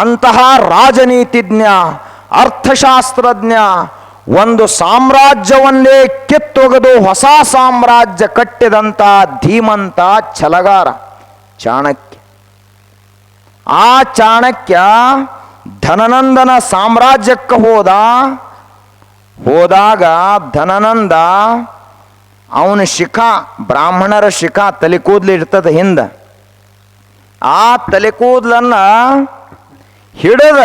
ಅಂತಹ ರಾಜನೀತಿಜ್ಞ, ಅರ್ಥಶಾಸ್ತ್ರಜ್ಞ, ಒಂದು ಸಾಮ್ರಾಜ್ಯವನ್ನೇ ಕಿತ್ತೊಗೆದು ಹೊಸ ಸಾಮ್ರಾಜ್ಯ ಕಟ್ಟಿದಂಥ ಧೀಮಂತ ಛಲಗಾರ ಚಾಣಕ್ಯ. ಆ ಚಾಣಕ್ಯ ಧನನಂದನ ಸಾಮ್ರಾಜ್ಯಕ್ಕೆ ಹೋದಾಗ ಧನನಂದ ಅವನ ಶಿಖಾ, ಬ್ರಾಹ್ಮಣರ ಶಿಖಾ ತಲೆ ಕೂದಲು ಇರ್ತದೆ ಹಿಂದೆ, ಆ ತಲೆ ಕೂದಲನ್ನು ಹಿಡಿದ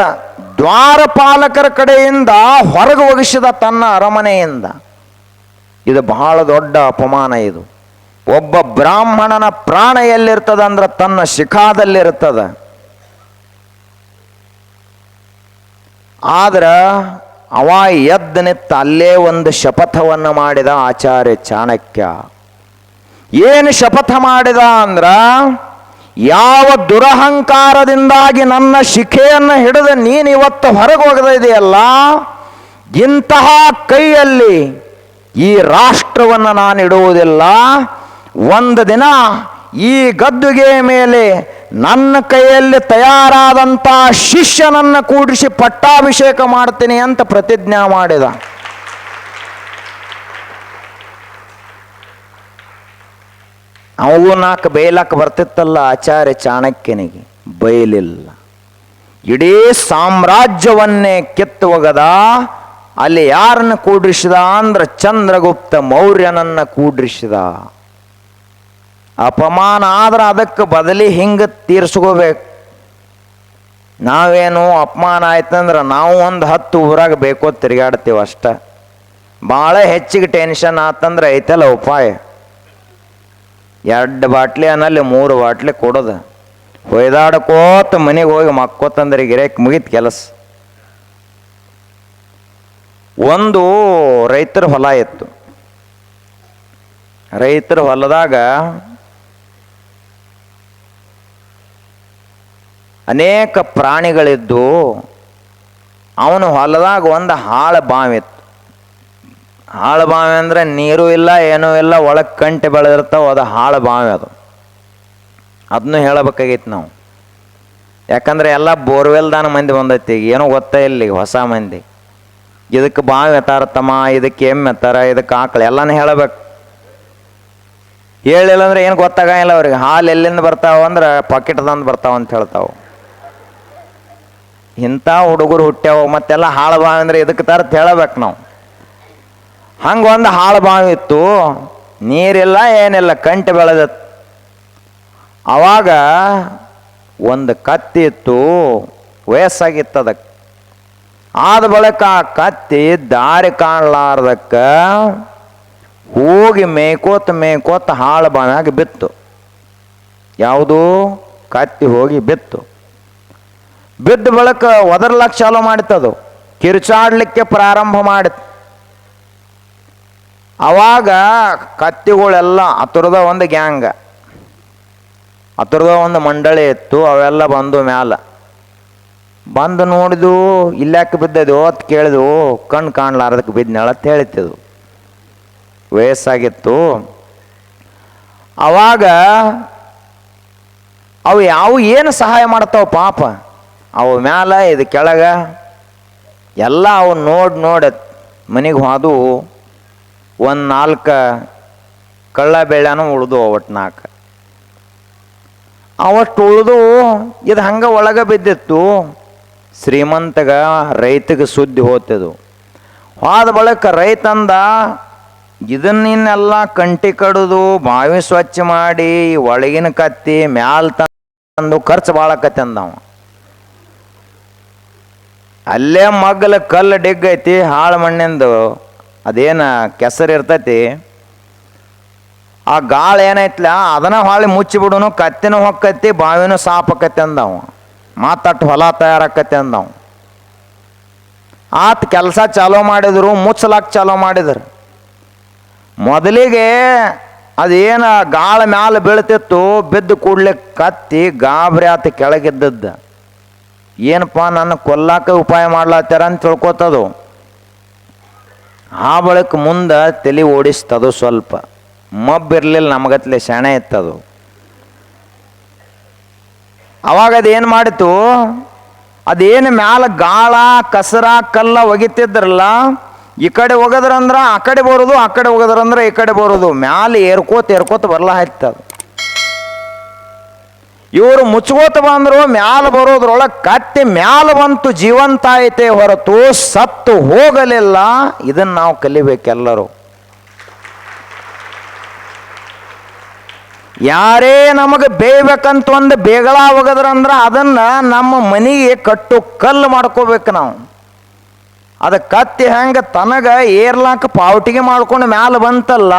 ದ್ವಾರಪಾಲಕರ ಕಡೆಯಿಂದ ಹೊರಗೆ ಒಗಿಸಿದ ತನ್ನ ಅರಮನೆಯಿಂದ. ಇದು ಬಹಳ ದೊಡ್ಡ ಅಪಮಾನ. ಇದು ಒಬ್ಬ ಬ್ರಾಹ್ಮಣನ ಪ್ರಾಣ ಎಲ್ಲಿರ್ತದಂದ್ರೆ ತನ್ನ ಶಿಖಾದಲ್ಲಿರ್ತದ. ಆದ್ರೆ ಅವ ಎದ್ದು ನಿತ್ತ ಅಲ್ಲೇ ಒಂದು ಶಪಥವನ್ನು ಮಾಡಿದ ಆಚಾರ್ಯ ಚಾಣಕ್ಯ. ಏನು ಶಪಥ ಮಾಡಿದ ಅಂದ್ರ, ಯಾವ ದುರಹಂಕಾರದಿಂದಾಗಿ ನನ್ನ ಶಿಖೆಯನ್ನು ಹಿಡಿದು ನೀನು ಇವತ್ತು ಹೊರಗೆ ಒಗೆದಿದೆಯಲ್ಲ, ಇಂತಹ ಕೈಯಲ್ಲಿ ಈ ರಾಷ್ಟ್ರವನ್ನು ನಾನು ಇಡುವುದಿಲ್ಲ. ಒಂದು ದಿನ ಈ ಗದ್ದುಗೆ ಮೇಲೆ ನನ್ನ ಕೈಯಲ್ಲಿ ತಯಾರಾದಂಥ ಶಿಷ್ಯನನ್ನು ಕೂಡಿಸಿ ಪಟ್ಟಾಭಿಷೇಕ ಮಾಡ್ತೀನಿ ಅಂತ ಪ್ರತಿಜ್ಞಾ ಮಾಡಿದ. ಅವು ನಾಲ್ಕು ಬೈಲಕ್ಕೆ ಬರ್ತಿತ್ತಲ್ಲ ಆಚಾರ್ಯ ಚಾಣಕ್ಯನಿಗೆ, ಬೈಲಿಲ್ಲ. ಇಡೀ ಸಾಮ್ರಾಜ್ಯವನ್ನೇ ಕಿತ್ತು ಒಗದ. ಅಲ್ಲಿ ಯಾರನ್ನು ಕೂಡ್ರಿಸಿದ ಅಂದ್ರೆ ಚಂದ್ರಗುಪ್ತ ಮೌರ್ಯನನ್ನು ಕೂಡ್ರಿಸಿದ. ಅಪಮಾನ ಆದ್ರೆ ಅದಕ್ಕೆ ಬದಲಿ ಹಿಂಗೆ ತೀರ್ಸ್ಕೋಬೇಕು. ನಾವೇನು ಅಪಮಾನ ಆಯ್ತಂದ್ರೆ ನಾವು ಒಂದು 10 ಊರಾಗ ಬೇಕೋ ತಿರುಗಾಡ್ತೀವಿ ಅಷ್ಟ. ಭಾಳ ಹೆಚ್ಚಿಗೆ ಟೆನ್ಷನ್ ಆತಂದ್ರೆ ಐತಲ್ಲ ಉಪಾಯ, 2 ಬಾಟ್ಲಿ ಅನ್ನಲ್ಲಿ 3 ಬಾಟ್ಲಿ ಕೊಡೋದು, ಹೊಯ್ದಾಡ್ಕೋತ ಮನೆಗೆ ಹೋಗಿ ಮಕ್ಕೋತಂದ್ರೆ ಗಿರಾಕಿ ಮುಗಿತು ಕೆಲಸ. ಒಂದು ರೈತರ ಹೊಲ ಇತ್ತು. ರೈತರ ಹೊಲದಾಗ ಅನೇಕ ಪ್ರಾಣಿಗಳಿದ್ದು, ಅವನ ಹೊಲದಾಗ ಒಂದು ಹಾಳು ಬಾವಿ ಇತ್ತು. ಹಾಳು ಬಾವಿ ಅಂದರೆ ನೀರು ಇಲ್ಲ, ಏನೂ ಇಲ್ಲ, ಒಳಗೆ ಕಂಟೆ ಬೆಳೆದಿರ್ತಾವೆ, ಅದು ಹಾಳು ಬಾವಿ. ಅದನ್ನು ಹೇಳಬೇಕಾಗಿತ್ತು ನಾವು. ಯಾಕಂದರೆ ಎಲ್ಲ ಬೋರ್ವೆಲ್ದಾನ ಮಂದಿ ಬಂದೈತಿ, ಏನೋ ಗೊತ್ತೇ ಇಲ್ಲ ಹೊಸ ಮಂದಿ. ಇದಕ್ಕೆ ಬಾವಿ ಎತ್ತಾರತ್ತಮ್ಮ, ಇದಕ್ಕೆ ಎಮ್ಮೆ ಎತ್ತಾರ, ಇದಕ್ಕೆ ಆಕಳು, ಎಲ್ಲನೂ ಹೇಳಬೇಕು. ಹೇಳಿಲ್ಲ ಅಂದ್ರೆ ಏನು ಗೊತ್ತಾಗಂಗಿಲ್ಲ ಅವ್ರಿಗೆ. ಹಾಲು ಎಲ್ಲಿಂದ ಬರ್ತಾವ ಅಂದ್ರೆ ಪಾಕೆಟ್ದಂದು ಬರ್ತಾವ ಅಂತ ಹೇಳ್ತಾವೆ. ಇಂಥ ಹುಡುಗರು ಹುಟ್ಟ್ಯಾವ. ಮತ್ತೆಲ್ಲ ಹಾಳು ಬಾವಿ ಅಂದರೆ ಇದಕ್ಕೆ ತರತ್ ಹೇಳಬೇಕು ನಾವು. ಹಂಗೆ ಒಂದು ಹಾಳು ಬಾವಿ ಇತ್ತು, ನೀರಿಲ್ಲ ಏನಿಲ್ಲ, ಕಂಟೆ ಬೆಳೆದತ್ತು. ಅವಾಗ ಒಂದು ಕತ್ತಿ ಇತ್ತು, ವಯಸ್ಸಾಗಿತ್ತು ಅದಕ್ಕೆ. ಆದ ಬಳಿಕ ಆ ಕತ್ತಿ ದಾರಿ ಕಾಣಲಾರ್ದಕ್ಕೆ ಹೋಗಿ ಮೇಯ್ಕೋತ ಹಾಳು ಬಾವಿಯಾಗ ಬಿತ್ತು. ಯಾವುದು? ಕತ್ತಿ ಹೋಗಿ ಬಿತ್ತು. ಬಿದ್ದ ಬಳಿಕ ಒದರ್ಲಕ್ಕೆ ಚಾಲು ಮಾಡಿತದು, ಕಿರ್ಚಾಡ್ಲಿಕ್ಕೆ ಪ್ರಾರಂಭ ಮಾಡಿತು. ಅವಾಗ ಕತ್ತಿಗಳೆಲ್ಲ ಹತ್ತಿರದ ಒಂದು ಗ್ಯಾಂಗ, ಹತ್ತಿರದ ಒಂದು ಮಂಡಳಿ ಇತ್ತು, ಅವೆಲ್ಲ ಬಂದು ಮ್ಯಾಲ ಬಂದು ನೋಡಿದು, ಇಲ್ಲಾಕೆ ಬಿದ್ದದು ಅಂತ ಕೇಳಿದ್ವು. ಕಣ್ಣು ಕಾಣಲಾರ್ದಕ್ಕೆ ಬಿದ್ದನೇಳ ಅಂತ ಹೇಳ್ತಿದ್ವು. ವಯಸ್ಸಾಗಿತ್ತು. ಅವಾಗ ಅವು ಏನು ಸಹಾಯ ಮಾಡ್ತಾವ ಪಾಪ. ಅವು ಮ್ಯಾಲ ಇದು ಕೆಳಗ ಎಲ್ಲ ಅವು ನೋಡಿ ಮನೆಗೆ ಹೋದು. ಒಂದು 4 ಕಳ್ಳ ಬೇಳೆನೂ ಉಳ್ದು, ಒಟ್ಟು 4 ಅವಷ್ಟು ಉಳ್ದು. ಇದು ಹಂಗೆ ಒಳಗೆ ಬಿದ್ದಿತ್ತು. ಶ್ರೀಮಂತಗ ರೈತಗೆ ಸುದ್ದಿ ಹೋಗ್ತದು. ಹೋದ ಬಳಿಕ ರೈತಂದ, ಇದನ್ನೆಲ್ಲ ಕಂಟಿ ಕಡಿದು ಬಾವಿ ಸ್ವಚ್ಛ ಮಾಡಿ ಒಳಗಿನ ಕತ್ತಿ ಮ್ಯಾಲ ತಂದು ಖರ್ಚು ಭಾಳಕತ್ತಿ ಅಂದವ. ಅಲ್ಲೇ ಮಗ್ಗಲ ಕಲ್ಲು ಡಿಗ್ಗೈತಿ, ಹಾಳು ಮಣ್ಣಿಂದು ಅದೇನು ಕೆಸರು ಇರ್ತೈತಿ, ಆ ಗಾಳ ಏನೈತ್ಲ ಅದನ್ನ ಹೊಳ್ಳಿ ಮುಚ್ಚಿಬಿಡುನು, ಕತ್ತಿನೂ ಹೊಕ್ಕತ್ತಿ, ಬಾವಿನೂ ಸಾಪಕತ್ತಿ ಅಂದವ. ಮಾತಟ್ಟು ಹೊಲ ತಯಾರಾಕತ್ತಿ ಅಂದವ. ಆತ ಕೆಲಸ ಚಾಲೂ ಮಾಡಿದ್ರು, ಮುಚ್ಚಲಾಕ ಚಾಲೂ ಮಾಡಿದ್ರು. ಮೊದಲಿಗೆ ಅದೇನು ಗಾಳ ಮ್ಯಾಲ ಬೀಳ್ತಿತ್ತು, ಬಿದ್ದು ಕೂಡ್ಲೆ ಕತ್ತಿ ಗಾಬರಿ ಆತ ಕೆಳಗಿದ್ದದ್ದು. ಏನಪ್ಪ ನನ್ನ ಕೊಲ್ಲಾಕ ಉಪಾಯ ಮಾಡ್ಲತ್ತಾರ ಅಂತ ತಿಳ್ಕೊತದು. ಆ ಬಳಿಕ ಮುಂದೆ ತಲೆ ಓಡಿಸ್ತದು. ಸ್ವಲ್ಪ ಮಬ್ಬಿರ್ಲಿಲ್ಲ, ನಮಗತ್ಲೆ ಶೆಣೆ ಇತ್ತದು. ಅವಾಗ ಅದೇನು ಮಾಡಿತು, ಅದೇನು ಮ್ಯಾಲ ಗಾಳ ಕಸರ ಕಲ್ಲ ಒಗಿತಿದ್ರಲ್ಲ, ಈ ಕಡೆ ಒಗದ್ರಂದ್ರೆ ಆ ಕಡೆ ಬರೋದು, ಆ ಕಡೆ ಒಗದ್ರಂದ್ರೆ ಈ ಕಡೆ ಬರೋದು, ಮ್ಯಾಲೆ ಏರ್ಕೋತ ಬರ್ಲಾ ಹತ್ತದು. ಇವರು ಮುಚ್ಕೋತ ಬಂದರು, ಮ್ಯಾಲ ಬರೋದ್ರೊಳಗೆ ಕತ್ತಿ ಮ್ಯಾಲ ಬಂತು, ಜೀವಂತ ಐತೆ ಹೊರತು ಸತ್ತು ಹೋಗಲಿಲ್ಲ. ಇದನ್ನು ನಾವು ಕಲಿಬೇಕೆಲ್ಲರೂ. ಯಾರೇ ನಮಗೆ ಬೇಯ್ಬೇಕಂತ ಒಂದು ಬೇಗಳ ಒಗದ್ರಂದ್ರೆ ಅದನ್ನು ನಮ್ಮ ಮನೆಗೆ ಕಟ್ಟು ಕಲ್ಲು ಮಾಡ್ಕೋಬೇಕು ನಾವು. ಅದು ಕತ್ತಿ ಹೆಂಗೆ ತನಗ ಏರ್ಲಾಕ ಪಾವಟಿಗೆ ಮಾಡ್ಕೊಂಡು ಮ್ಯಾಲ ಬಂತಲ್ಲ,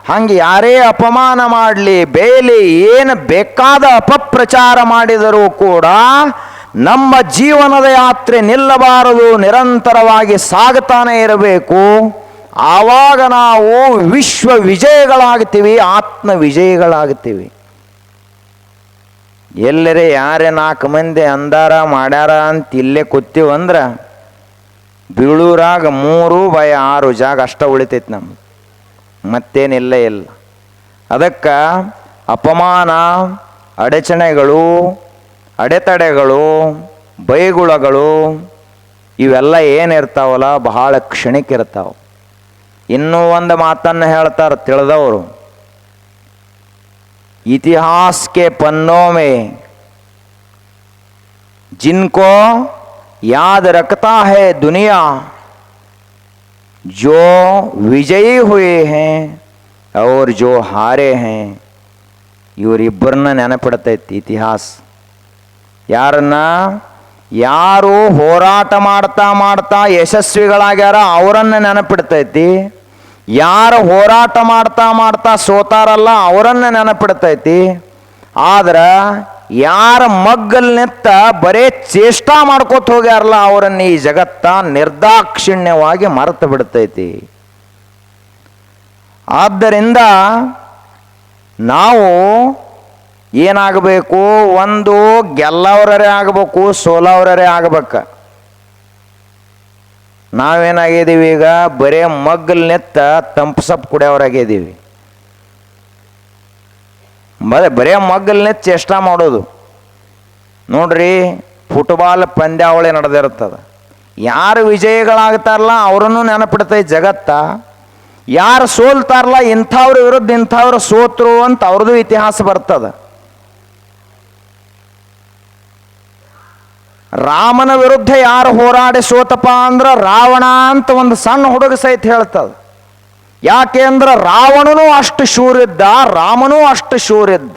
ಹಂಗೆ ಯಾರೇ ಅಪಮಾನ ಮಾಡಲಿ, ಬೇಲಿ, ಏನು ಬೇಕಾದ ಅಪಪ್ರಚಾರ ಮಾಡಿದರೂ ಕೂಡ ನಮ್ಮ ಜೀವನದ ಯಾತ್ರೆ ನಿಲ್ಲಬಾರದು, ನಿರಂತರವಾಗಿ ಸಾಗುತ್ತಾನೆ ಇರಬೇಕು. ಆವಾಗ ನಾವು ವಿಶ್ವ ವಿಜಯಗಳಾಗ್ತೀವಿ, ಆತ್ಮ ವಿಜಯಿಗಳಾಗ್ತೀವಿ. ಎಲ್ಲರೇ ಯಾರೇ 4 ಮಂದಿ ಅಂದಾರ ಮಾಡ್ಯಾರ ಅಂತ ಇಲ್ಲೇ ಕೂತೀವಂದ್ರೆ ಬೀಳೂರಾಗ 3/6 ಜಾಗ ಅಷ್ಟ ಉಳಿತೈತಿ ನಮ್ಗೆ, ಮತ್ತೇನಿಲ್ಲ ಇಲ್ಲ. ಅದಕ್ಕೆ ಅಪಮಾನ, ಅಡಚಣೆಗಳು, ಅಡೆತಡೆಗಳು, ಬೈಗುಳಗಳು ಇವೆಲ್ಲ ಏನಿರ್ತಾವಲ್ಲ ಬಹಳ ಕ್ಷಣಿಕಿರ್ತಾವೆ. ಇನ್ನೂ ಒಂದು ಮಾತನ್ನು ಹೇಳ್ತಾರೆ ತಿಳಿದವರು, इतिहास के पन्नों में जिनको याद रखता है दुनिया, जो विजयी हुए हैं और जो हारे हैं, ಇವರಿಬ್ಬರನ್ನ ನೆನಪಿಡ್ತೈತಿ ಇತಿಹಾಸ. ಯಾರನ್ನ? ಯಾರು ಹೋರಾಟ ಮಾಡ್ತಾ ಮಾಡ್ತಾ ಯಶಸ್ವಿಗಳಾಗ್ಯಾರ ಅವರನ್ನು ನೆನಪಿಡ್ತೈತಿ. ಯಾರು ಹೋರಾಟ ಮಾಡ್ತಾ ಮಾಡ್ತಾ ಸೋತಾರಲ್ಲ ಅವರನ್ನು ನೆನಪಿಡ್ತೈತಿ. ಆದ್ರೆ ಯಾರ ಮಗ್ಗಲ್ ನಿತ್ತ ಬರೇ ಚೇಷ್ಟಾ ಮಾಡ್ಕೋತ ಹೋಗ್ಯಾರಲ್ಲ ಅವರನ್ನು ಈ ಜಗತ್ತ ನಿರ್ದಾಕ್ಷಿಣ್ಯವಾಗಿ ಮರೆತು ಬಿಡ್ತೈತಿ. ಆದ್ದರಿಂದ ನಾವು ಏನಾಗಬೇಕು? ಒಂದು ಗೆಲ್ಲವರೇ ಆಗಬೇಕು, ಸೋಲವರೇ ಆಗಬೇಕು. ನಾವೇನಾಗಿದ್ದೀವಿ ಈಗ? ಬರೇ ಮಗ್ಗಲ್ ನೆತ್ತ ತಂಪು ಸಪ್ ಕುಡಿಯೋರಾಗಿದ್ದೀವಿ. ಬರೇ ಮಗ್ಗಲ್ ನೆತ್ತ ಚೇಷ್ಟಾ ಮಾಡೋದು. ನೋಡ್ರಿ, ಫುಟ್ಬಾಲ್ ಪಂದ್ಯಾವಳಿ ನಡೆದಿರ್ತದೆ. ಯಾರು ವಿಜಯಿಗಳಾಗ್ತಾರಲ್ಲ ಅವರನ್ನು ನೆನಪಿಡ್ತೈತೆ ಜಗತ್ತ. ಯಾರು ಸೋಲ್ತಾರಲ್ಲ ಇಂಥವ್ರ ವಿರುದ್ಧ ಇಂಥವ್ರು ಸೋತ್ರು ಅಂತ ಅವ್ರದ್ದು ಇತಿಹಾಸ ಬರ್ತದೆ. ರಾಮನ ವಿರುದ್ಧ ಯಾರು ಹೋರಾಡಿ ಸೋತಪ್ಪ ಅಂದ್ರೆ ರಾವಣ ಅಂತ ಒಂದು ಸಣ್ಣ ಹುಡುಗ ಸಹಿತ ಹೇಳ್ತದ. ಯಾಕೆ ಅಂದ್ರೆ ರಾವಣನೂ ಅಷ್ಟು ಶೂರಿದ್ದ, ರಾಮನೂ ಅಷ್ಟು ಶೂರಿದ್ದ.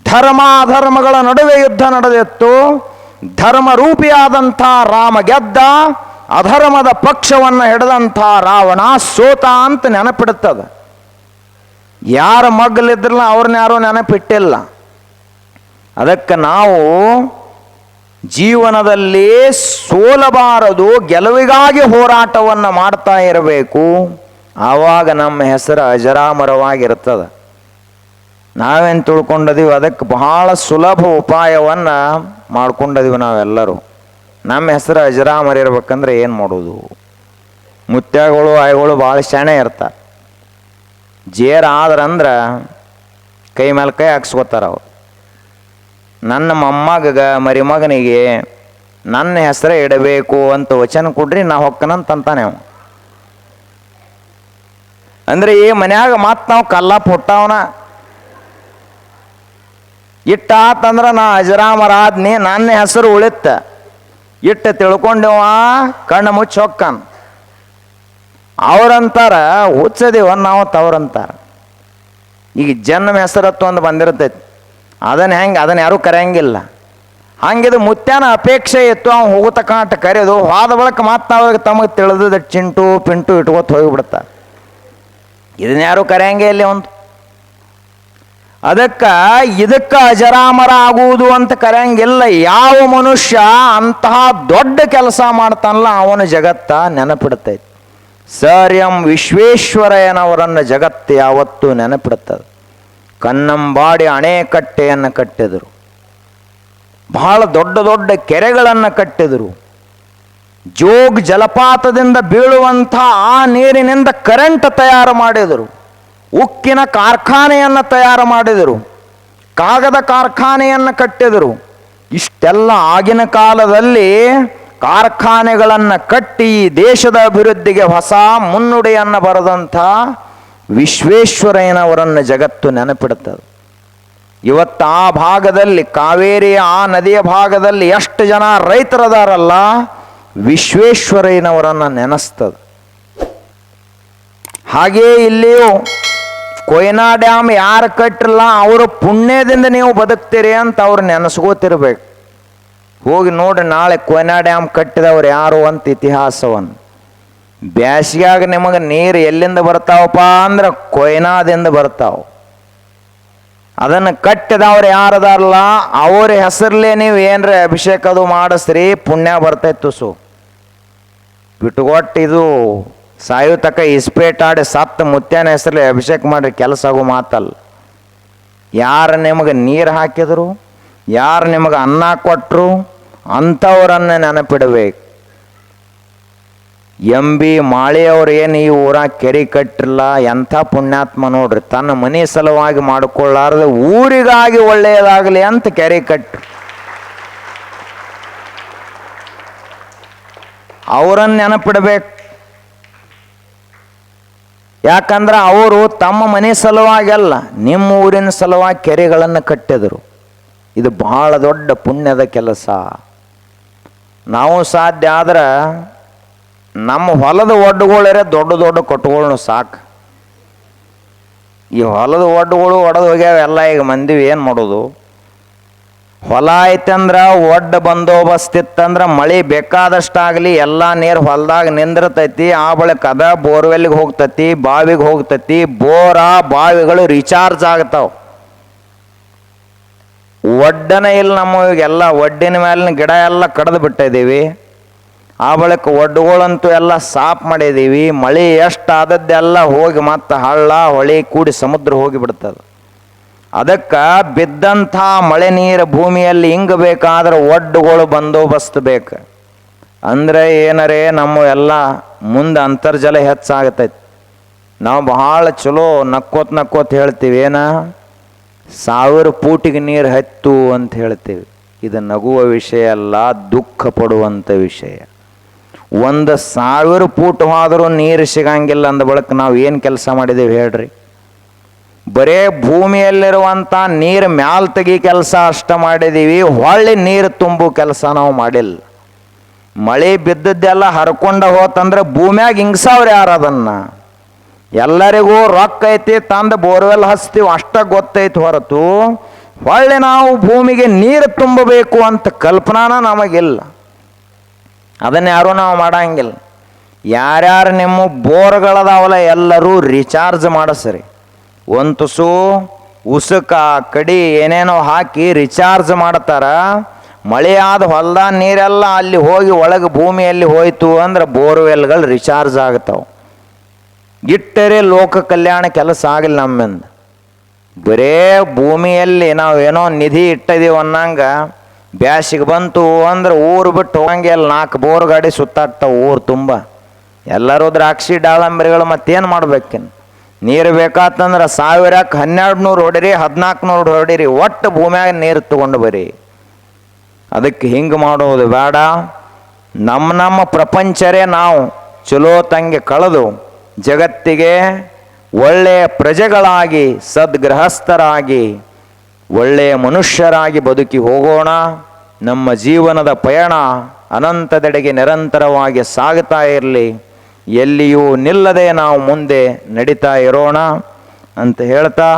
ಧರ್ಮ ಅಧರ್ಮಗಳ ನಡುವೆ ಯುದ್ಧ ನಡೆದಿತ್ತು. ಧರ್ಮ ರೂಪಿಯಾದಂಥ ರಾಮ ಗೆದ್ದ, ಅಧರ್ಮದ ಪಕ್ಷವನ್ನು ಹಿಡಿದಂಥ ರಾವಣ ಸೋತ ಅಂತ ನೆನಪಿಡುತ್ತದ. ಯಾರ ಮಗ್ಗಲಿದ್ರಲ್ಲ ಅವ್ರನ್ನ ಯಾರೂ ನೆನಪಿಟ್ಟಿಲ್ಲ. ಅದಕ್ಕೆ ನಾವು ಜೀವನದಲ್ಲಿ ಸೋಲಬಾರದು, ಗೆಲುವಿಗಾಗಿ ಹೋರಾಟವನ್ನು ಮಾಡ್ತಾ ಇರಬೇಕು. ಆವಾಗ ನಮ್ಮ ಹೆಸರು ಅಜರಾಮರವಾಗಿರ್ತದೆ. ನಾವೇನು ತಿಳ್ಕೊಂಡದೀವಿ? ಅದಕ್ಕೆ ಬಹಳ ಸುಲಭ ಉಪಾಯವನ್ನು ಮಾಡ್ಕೊಂಡದೀವಿ ನಾವೆಲ್ಲರೂ. ನಮ್ಮ ಹೆಸರು ಅಜರಾಮರ ಇರ್ಬೇಕಂದ್ರೆ ಏನು ಮಾಡೋದು? ಮುತ್ಯಾಗಳು ಆಯ್ಗಳು ಭಾಳ ಶಾಣೆ ಇರ್ತಾರೆ. ಜೇರ್ ಆದ್ರಂದ್ರೆ ಕೈ ಮೇಲೆ ಕೈ ಹಾಕ್ಸ್ಕೋತಾರ ಅವ್ರು. ನನ್ನ ಮೊಮ್ಮಗ ಮರಿಮಗನಿಗೆ ನನ್ನ ಹೆಸರೇ ಇಡಬೇಕು ಅಂತ ವಚನ ಕೊಡ್ರಿ, ನಾ ಹೊಕ್ಕನಂತಾನೆ ಅವ. ಅಂದ್ರೆ ಈ ಮನ್ಯಾಗ ಮತ್ತೆ ನಾವು ಕಲ್ಲ ಪುಟ್ಟವನ ಇಟ್ಟಾತಂದ್ರೆ ನಾ ಅಜರಾಮರ ಆದ್ನಿ, ನನ್ನ ಹೆಸರು ಉಳಿತ ಇಟ್ಟು ತಿಳ್ಕೊಂಡವ ಕಣ್ಣು ಮುಚ್ಚಿ ಹೊಕ್ಕನ್. ಅವ್ರಂತಾರ ಹುಚ್ಚದೇವ ನಾವು ತವ್ರಂತಾರ. ಈಗ ಜನ್ಮ ಹೆಸರತ್ತು ಒಂದು ಬಂದಿರ್ತೈತಿ, ಅದನ್ನು ಯಾರೂ ಕರೆಯಂಗಿಲ್ಲ. ಹಂಗಿದು ಮುತ್ಯಾನ ಅಪೇಕ್ಷೆ ಇತ್ತು, ಅವ್ನು ಹೋಗತಕ್ಕಂಟ ಕರೆಯೋದು ಹೋದ ಬಳಕ ಮತ್ತೆ ಅವ್ರಿಗೆ ತಮಗೆ ತಿಳಿದ ಚಿಂಟು ಪಿಂಟು ಇಟ್ಕೊತ ಹೋಗಿಬಿಡ್ತಾರೆ. ಇದನ್ನ ಯಾರೂ ಕರೆಯಂಗೆ ಇಲ್ಲಿ ಒಂದು. ಇದಕ್ಕೆ ಅಜರಾಮರ ಆಗುವುದು ಅಂತ ಕರೆಯಂಗಿಲ್ಲ. ಯಾವ ಮನುಷ್ಯ ಅಂತಹ ದೊಡ್ಡ ಕೆಲಸ ಮಾಡ್ತಾನಲ್ಲ ಅವನ ಜಗತ್ತ ನೆನಪಿಡ್ತೈತಿ. ಸರ್ ಎಂ ವಿಶ್ವೇಶ್ವರಯ್ಯನವರನ್ನು ಜಗತ್ತು ಯಾವತ್ತೂ ನೆನಪಿಡುತ್ತದೆ. ಕನ್ನಂಬಾಡಿ ಅಣೆಕಟ್ಟೆಯನ್ನು ಕಟ್ಟಿದರು, ಬಹಳ ದೊಡ್ಡ ದೊಡ್ಡ ಕೆರೆಗಳನ್ನು ಕಟ್ಟಿದರು. ಜೋಗ್ ಜಲಪಾತದಿಂದ ಬೀಳುವಂಥ ಆ ನೀರಿನಿಂದ ಕರೆಂಟ್ ತಯಾರು ಮಾಡಿದರು. ಉಕ್ಕಿನ ಕಾರ್ಖಾನೆಯನ್ನು ತಯಾರು ಮಾಡಿದರು. ಕಾಗದ ಕಾರ್ಖಾನೆಯನ್ನು ಕಟ್ಟಿದರು. ಇಷ್ಟೆಲ್ಲ ಆಗಿನ ಕಾಲದಲ್ಲಿ ಕಾರ್ಖಾನೆಗಳನ್ನು ಕಟ್ಟಿ ದೇಶದ ಅಭಿವೃದ್ಧಿಗೆ ಹೊಸ ಮುನ್ನುಡಿಯನ್ನು ಬರೆದಂಥ ವಿಶ್ವೇಶ್ವರಯ್ಯನವರನ್ನು ಜಗತ್ತು ನೆನಪಿಡುತ್ತದೆ. ಇವತ್ತು ಆ ಭಾಗದಲ್ಲಿ ಕಾವೇರಿಯ ಆ ನದಿಯ ಭಾಗದಲ್ಲಿ ಎಷ್ಟು ಜನ ರೈತರದಾರಲ್ಲ, ವಿಶ್ವೇಶ್ವರಯ್ಯನವರನ್ನು ನೆನೆಸ್ತದೆ. ಹಾಗೇ ಇಲ್ಲಿಯೂ ಕೊಯ್ನಾ ಡ್ಯಾಮ್ ಯಾರು ಕಟ್ಟಿರಲ್ಲ ಅವರ ಪುಣ್ಯದಿಂದ ನೀವು ಬದುಕ್ತೀರಿ ಅಂತ ಅವ್ರು ನೆನೆಸ್ಕೋತಿರ್ಬೇಕು. ಹೋಗಿ ನೋಡಿ ನಾಳೆ ಕೊಯ್ನಾ ಡ್ಯಾಮ್ ಕಟ್ಟಿದವ್ರು ಯಾರು ಅಂತ ಇತಿಹಾಸವನ್ನು. ಬ್ಯಾಸಿಗ್ಯಾಗ ನಿಮಗೆ ನೀರು ಎಲ್ಲಿಂದ ಬರ್ತಾವಪ್ಪ ಅಂದ್ರೆ ಕೊಯ್ನಾದಿಂದ ಬರ್ತಾವ. ಅದನ್ನು ಕಟ್ಟಿದವ್ರು ಯಾರದಾರಲ್ಲ ಅವ್ರ ಹೆಸರಲ್ಲೇ ನೀವು ಏನರ ಅಭಿಷೇಕ ಅದು ಮಾಡಿಸ್ರಿ, ಪುಣ್ಯ ಬರ್ತೈತು. ಬಿಟ್ಟುಕೊಟ್ಟು ಇದು ಸಾಯು ತಕ್ಕ ಇಸ್ಪೇಟ್ ಆಡಿ ಸತ್ತ ಮುತ್ಯಾನ ಹೆಸರಲ್ಲಿ ಅಭಿಷೇಕ ಮಾಡ್ರಿ, ಕೆಲಸ ಆಗೋ ಮಾತಲ್ಲ. ಯಾರು ನಿಮಗೆ ನೀರು ಹಾಕಿದ್ರು, ಯಾರು ನಿಮಗೆ ಅನ್ನ ಕೊಟ್ಟರು ಅಂಥವ್ರನ್ನ ನೆನಪಿಡಬೇಕು. ಮಾಳಿಯವ್ರು ಏನು ಈ ಊರಾಗ ಕೆರೆ ಕಟ್ಟಿಲ್ಲ, ಎಂಥ ಪುಣ್ಯಾತ್ಮ ನೋಡ್ರಿ. ತನ್ನ ಮನೆ ಸಲುವಾಗಿ ಮಾಡಿಕೊಳ್ಳಾರ್ದೆ ಊರಿಗಾಗಿ ಒಳ್ಳೆಯದಾಗಲಿ ಅಂತ ಕೆರೆ ಕಟ್ರಿ. ಅವರನ್ನು ನೆನಪಿಡಬೇಕು. ಯಾಕಂದ್ರೆ ಅವರು ತಮ್ಮ ಮನೆ ಸಲುವಾಗಿ ಅಲ್ಲ, ನಿಮ್ಮ ಊರಿನ ಸಲುವಾಗಿ ಕೆರೆಗಳನ್ನು ಕಟ್ಟಿದರು. ಇದು ಬಹಳ ದೊಡ್ಡ ಪುಣ್ಯದ ಕೆಲಸ. ನಾವು ಸಾಧ್ಯ ಆದ್ರೆ ನಮ್ಮ ಹೊಲದ ಒಡ್ಡುಗಳೇ ದೊಡ್ಡ ದೊಡ್ಡ ಕಟ್ಟುಗಳನ್ನ ಸಾಕು. ಈ ಹೊಲದ ಒಡ್ಡುಗಳು ಒಡೆದು ಹೋಗ್ಯಾವ ಎಲ್ಲ. ಈಗ ಮಂದಿ ಏನು ಮಾಡೋದು? ಹೊಲ ಐತಂದ್ರೆ ಒಡ್ಡ ಬಂದೋಬಸ್ತ್ ಇತ್ತಂದ್ರೆ ಮಳೆ ಬೇಕಾದಷ್ಟಾಗಲಿ ಎಲ್ಲ ನೀರು ಹೊಲದಾಗ ನಿಂದಿರ್ತೈತಿ. ಆ ಬಳಿಕ ಅದ ಬೋರ್ವೆಲ್ಗೆ ಹೋಗ್ತೈತಿ, ಬಾವಿಗೆ ಹೋಗ್ತೈತಿ. ಬಾವಿಗಳು ರಿಚಾರ್ಜ್ ಆಗ್ತಾವ. ಒಡ್ಡನ ಇಲ್ಲ ನಮಗೆಲ್ಲ. ಒಡ್ಡಿನ ಮೇಲಿನ ಗಿಡ ಎಲ್ಲ ಕಡ್ದು ಬಿಟ್ಟಿದ್ದೀವಿ. ಆ ಬಳಿಕ ಒಡ್ಡುಗಳಂತೂ ಎಲ್ಲ ಸಾಫ್ ಮಾಡಿದ್ದೀವಿ. ಮಳೆ ಎಷ್ಟು ಆದದ್ದೆಲ್ಲ ಹೋಗಿ ಮತ್ತೆ ಹಳ್ಳ ಹೊಳೆ ಕೂಡಿ ಸಮುದ್ರ ಹೋಗಿಬಿಡ್ತದೆ. ಅದಕ್ಕೆ ಬಿದ್ದಂಥ ಮಳೆ ನೀರು ಭೂಮಿಯಲ್ಲಿ ಹಿಂಗಬೇಕಾದ್ರೆ ಒಡ್ಡುಗಳು ಬಂದೋಬಸ್ತ್ ಬೇಕು. ಅಂದರೆ ಏನರೇ ನಮ್ಮ ಎಲ್ಲ ಮುಂದೆ ಅಂತರ್ಜಲ ಹೆಚ್ಚಾಗತೈತಿ. ನಾವು ಬಹಳ ಚಲೋ ನಕ್ಕೋತ್ ಹೇಳ್ತೀವಿ, ಏನ 1000 ಫೂಟಿಗೆ ನೀರು ಹತ್ತು ಅಂತ ಹೇಳ್ತೀವಿ. ಇದು ನಗುವ ವಿಷಯ ಅಲ್ಲ, ದುಃಖ ಪಡುವಂಥ ವಿಷಯ. 1000 ಫೂಟ್ ಹೋದರೂ ನೀರು ಸಿಗಂಗಿಲ್ಲ ಅಂದ ಬಳಿಕ ನಾವು ಏನು ಕೆಲಸ ಮಾಡಿದ್ದೇವೆ ಹೇಳ್ರಿ? ಬರೇ ಭೂಮಿಯಲ್ಲಿರುವಂಥ ನೀರು ಮ್ಯಾಲ್ ತೆಗಿ ಕೆಲಸ ಅಷ್ಟ ಮಾಡಿದ್ದೀವಿ, ಹೊಳ್ಳಿ ನೀರು ತುಂಬು ಕೆಲಸ ನಾವು ಮಾಡಿಲ್ಲ. ಮಳೆ ಬಿದ್ದದ್ದೆಲ್ಲ ಹರ್ಕೊಂಡ ಹೋತಂದ್ರೆ ಭೂಮಿಯಾಗ ಹಿಂಗ್ಸವ್ರು ಯಾರು? ಅದನ್ನು ಎಲ್ಲರಿಗೂ ರೊಕ್ಕ ಐತಿ, ತಂದು ಬೋರ್ವೆಲ್ ಹಚ್ತೀವಿ ಅಷ್ಟ ಗೊತ್ತೈತಿ ಹೊರತು ಹೊಳ್ಳಿ ನಾವು ಭೂಮಿಗೆ ನೀರು ತುಂಬಬೇಕು ಅಂತ ಕಲ್ಪನಾನ ನಮಗಿಲ್ಲ. ಅದನ್ನು ಯಾರೂ ನಾವು ಮಾಡಂಗಿಲ್ಲ. ಯಾರ್ಯಾರು ನಿಮ್ಮ ಬೋರ್ಗಳದಾವಲ್ಲ ಎಲ್ಲರೂ ರಿಚಾರ್ಜ್ ಮಾಡಿಸ್ರಿ. ಒಂದು ತುಸು ಉಸುಕ ಕಡಿ ಏನೇನೋ ಹಾಕಿ ರಿಚಾರ್ಜ್ ಮಾಡ್ತಾರ. ಮಳೆ ಆದ ಹೊಲ್ದ ನೀರೆಲ್ಲ ಅಲ್ಲಿ ಹೋಗಿ ಒಳಗೆ ಭೂಮಿಯಲ್ಲಿ ಹೋಯ್ತು ಅಂದ್ರೆ ಬೋರ್ವೆಲ್ಗಳು ರಿಚಾರ್ಜ್ ಆಗ್ತಾವೆ. ಇಟ್ಟರೆ ಲೋಕ ಕಲ್ಯಾಣ ಕೆಲಸ ಆಗಿಲ್ಲ ನಮ್ಮಿಂದ. ಬರೇ ಭೂಮಿಯಲ್ಲಿ ನಾವು ಏನೋ ನಿಧಿ ಇಟ್ಟಿದ್ದೀವಿ ಅನ್ನಂಗೆ ಬ್ಯಾಸಿಗೆ ಬಂತು ಅಂದ್ರೆ ಊರು ಬಿಟ್ಟು ಹೋಗಂಗೆ ಅಲ್ಲಿ 4 ಬೋರ್ ಗಾಡಿ ಸುತ್ತಾಡ್ತಾವೆ ಊರು ತುಂಬ. ಎಲ್ಲರೂ ದ್ರಾಕ್ಷಿ ದಾಳಂಬರಿಗಳು ಮತ್ತೇನು ಮಾಡ್ಬೇಕಿನ್ನು? ನೀರು ಬೇಕಾತಂದ್ರೆ 1000ಕ್ಕೆ 1200 ಹೊಡಿರಿ, 1400 ಹೊಡಿರಿ, ಒಟ್ಟು ಭೂಮಿಯಾಗ ನೀರು ತಗೊಂಡು ಬರಿ. ಅದಕ್ಕೆ ಹಿಂಗೆ ಮಾಡೋದು ಬೇಡ. ನಮ್ಮ ಪ್ರಪಂಚರೇ ನಾವು ಚಲೋ ತಂಗೆ ಕಳೆದು ಜಗತ್ತಿಗೆ ಒಳ್ಳೆಯ ಪ್ರಜೆಗಳಾಗಿ ಸದ್ಗೃಹಸ್ಥರಾಗಿ ಒಳ್ಳೆಯ ಮನುಷ್ಯರಾಗಿ ಬದುಕಿ ಹೋಗೋಣ. ನಮ್ಮ ಜೀವನದ ಪಯಣ ಅನಂತದೆಡೆಗೆ ನಿರಂತರವಾಗಿ ಸಾಗುತ್ತಾ ಇರಲಿ. ಎಲ್ಲಿಯೂ ನಿಲ್ಲದೆ ನಾವು ಮುಂದೆ ನಡೀತಾ ಇರೋಣ ಅಂತ ಹೇಳ್ತಾ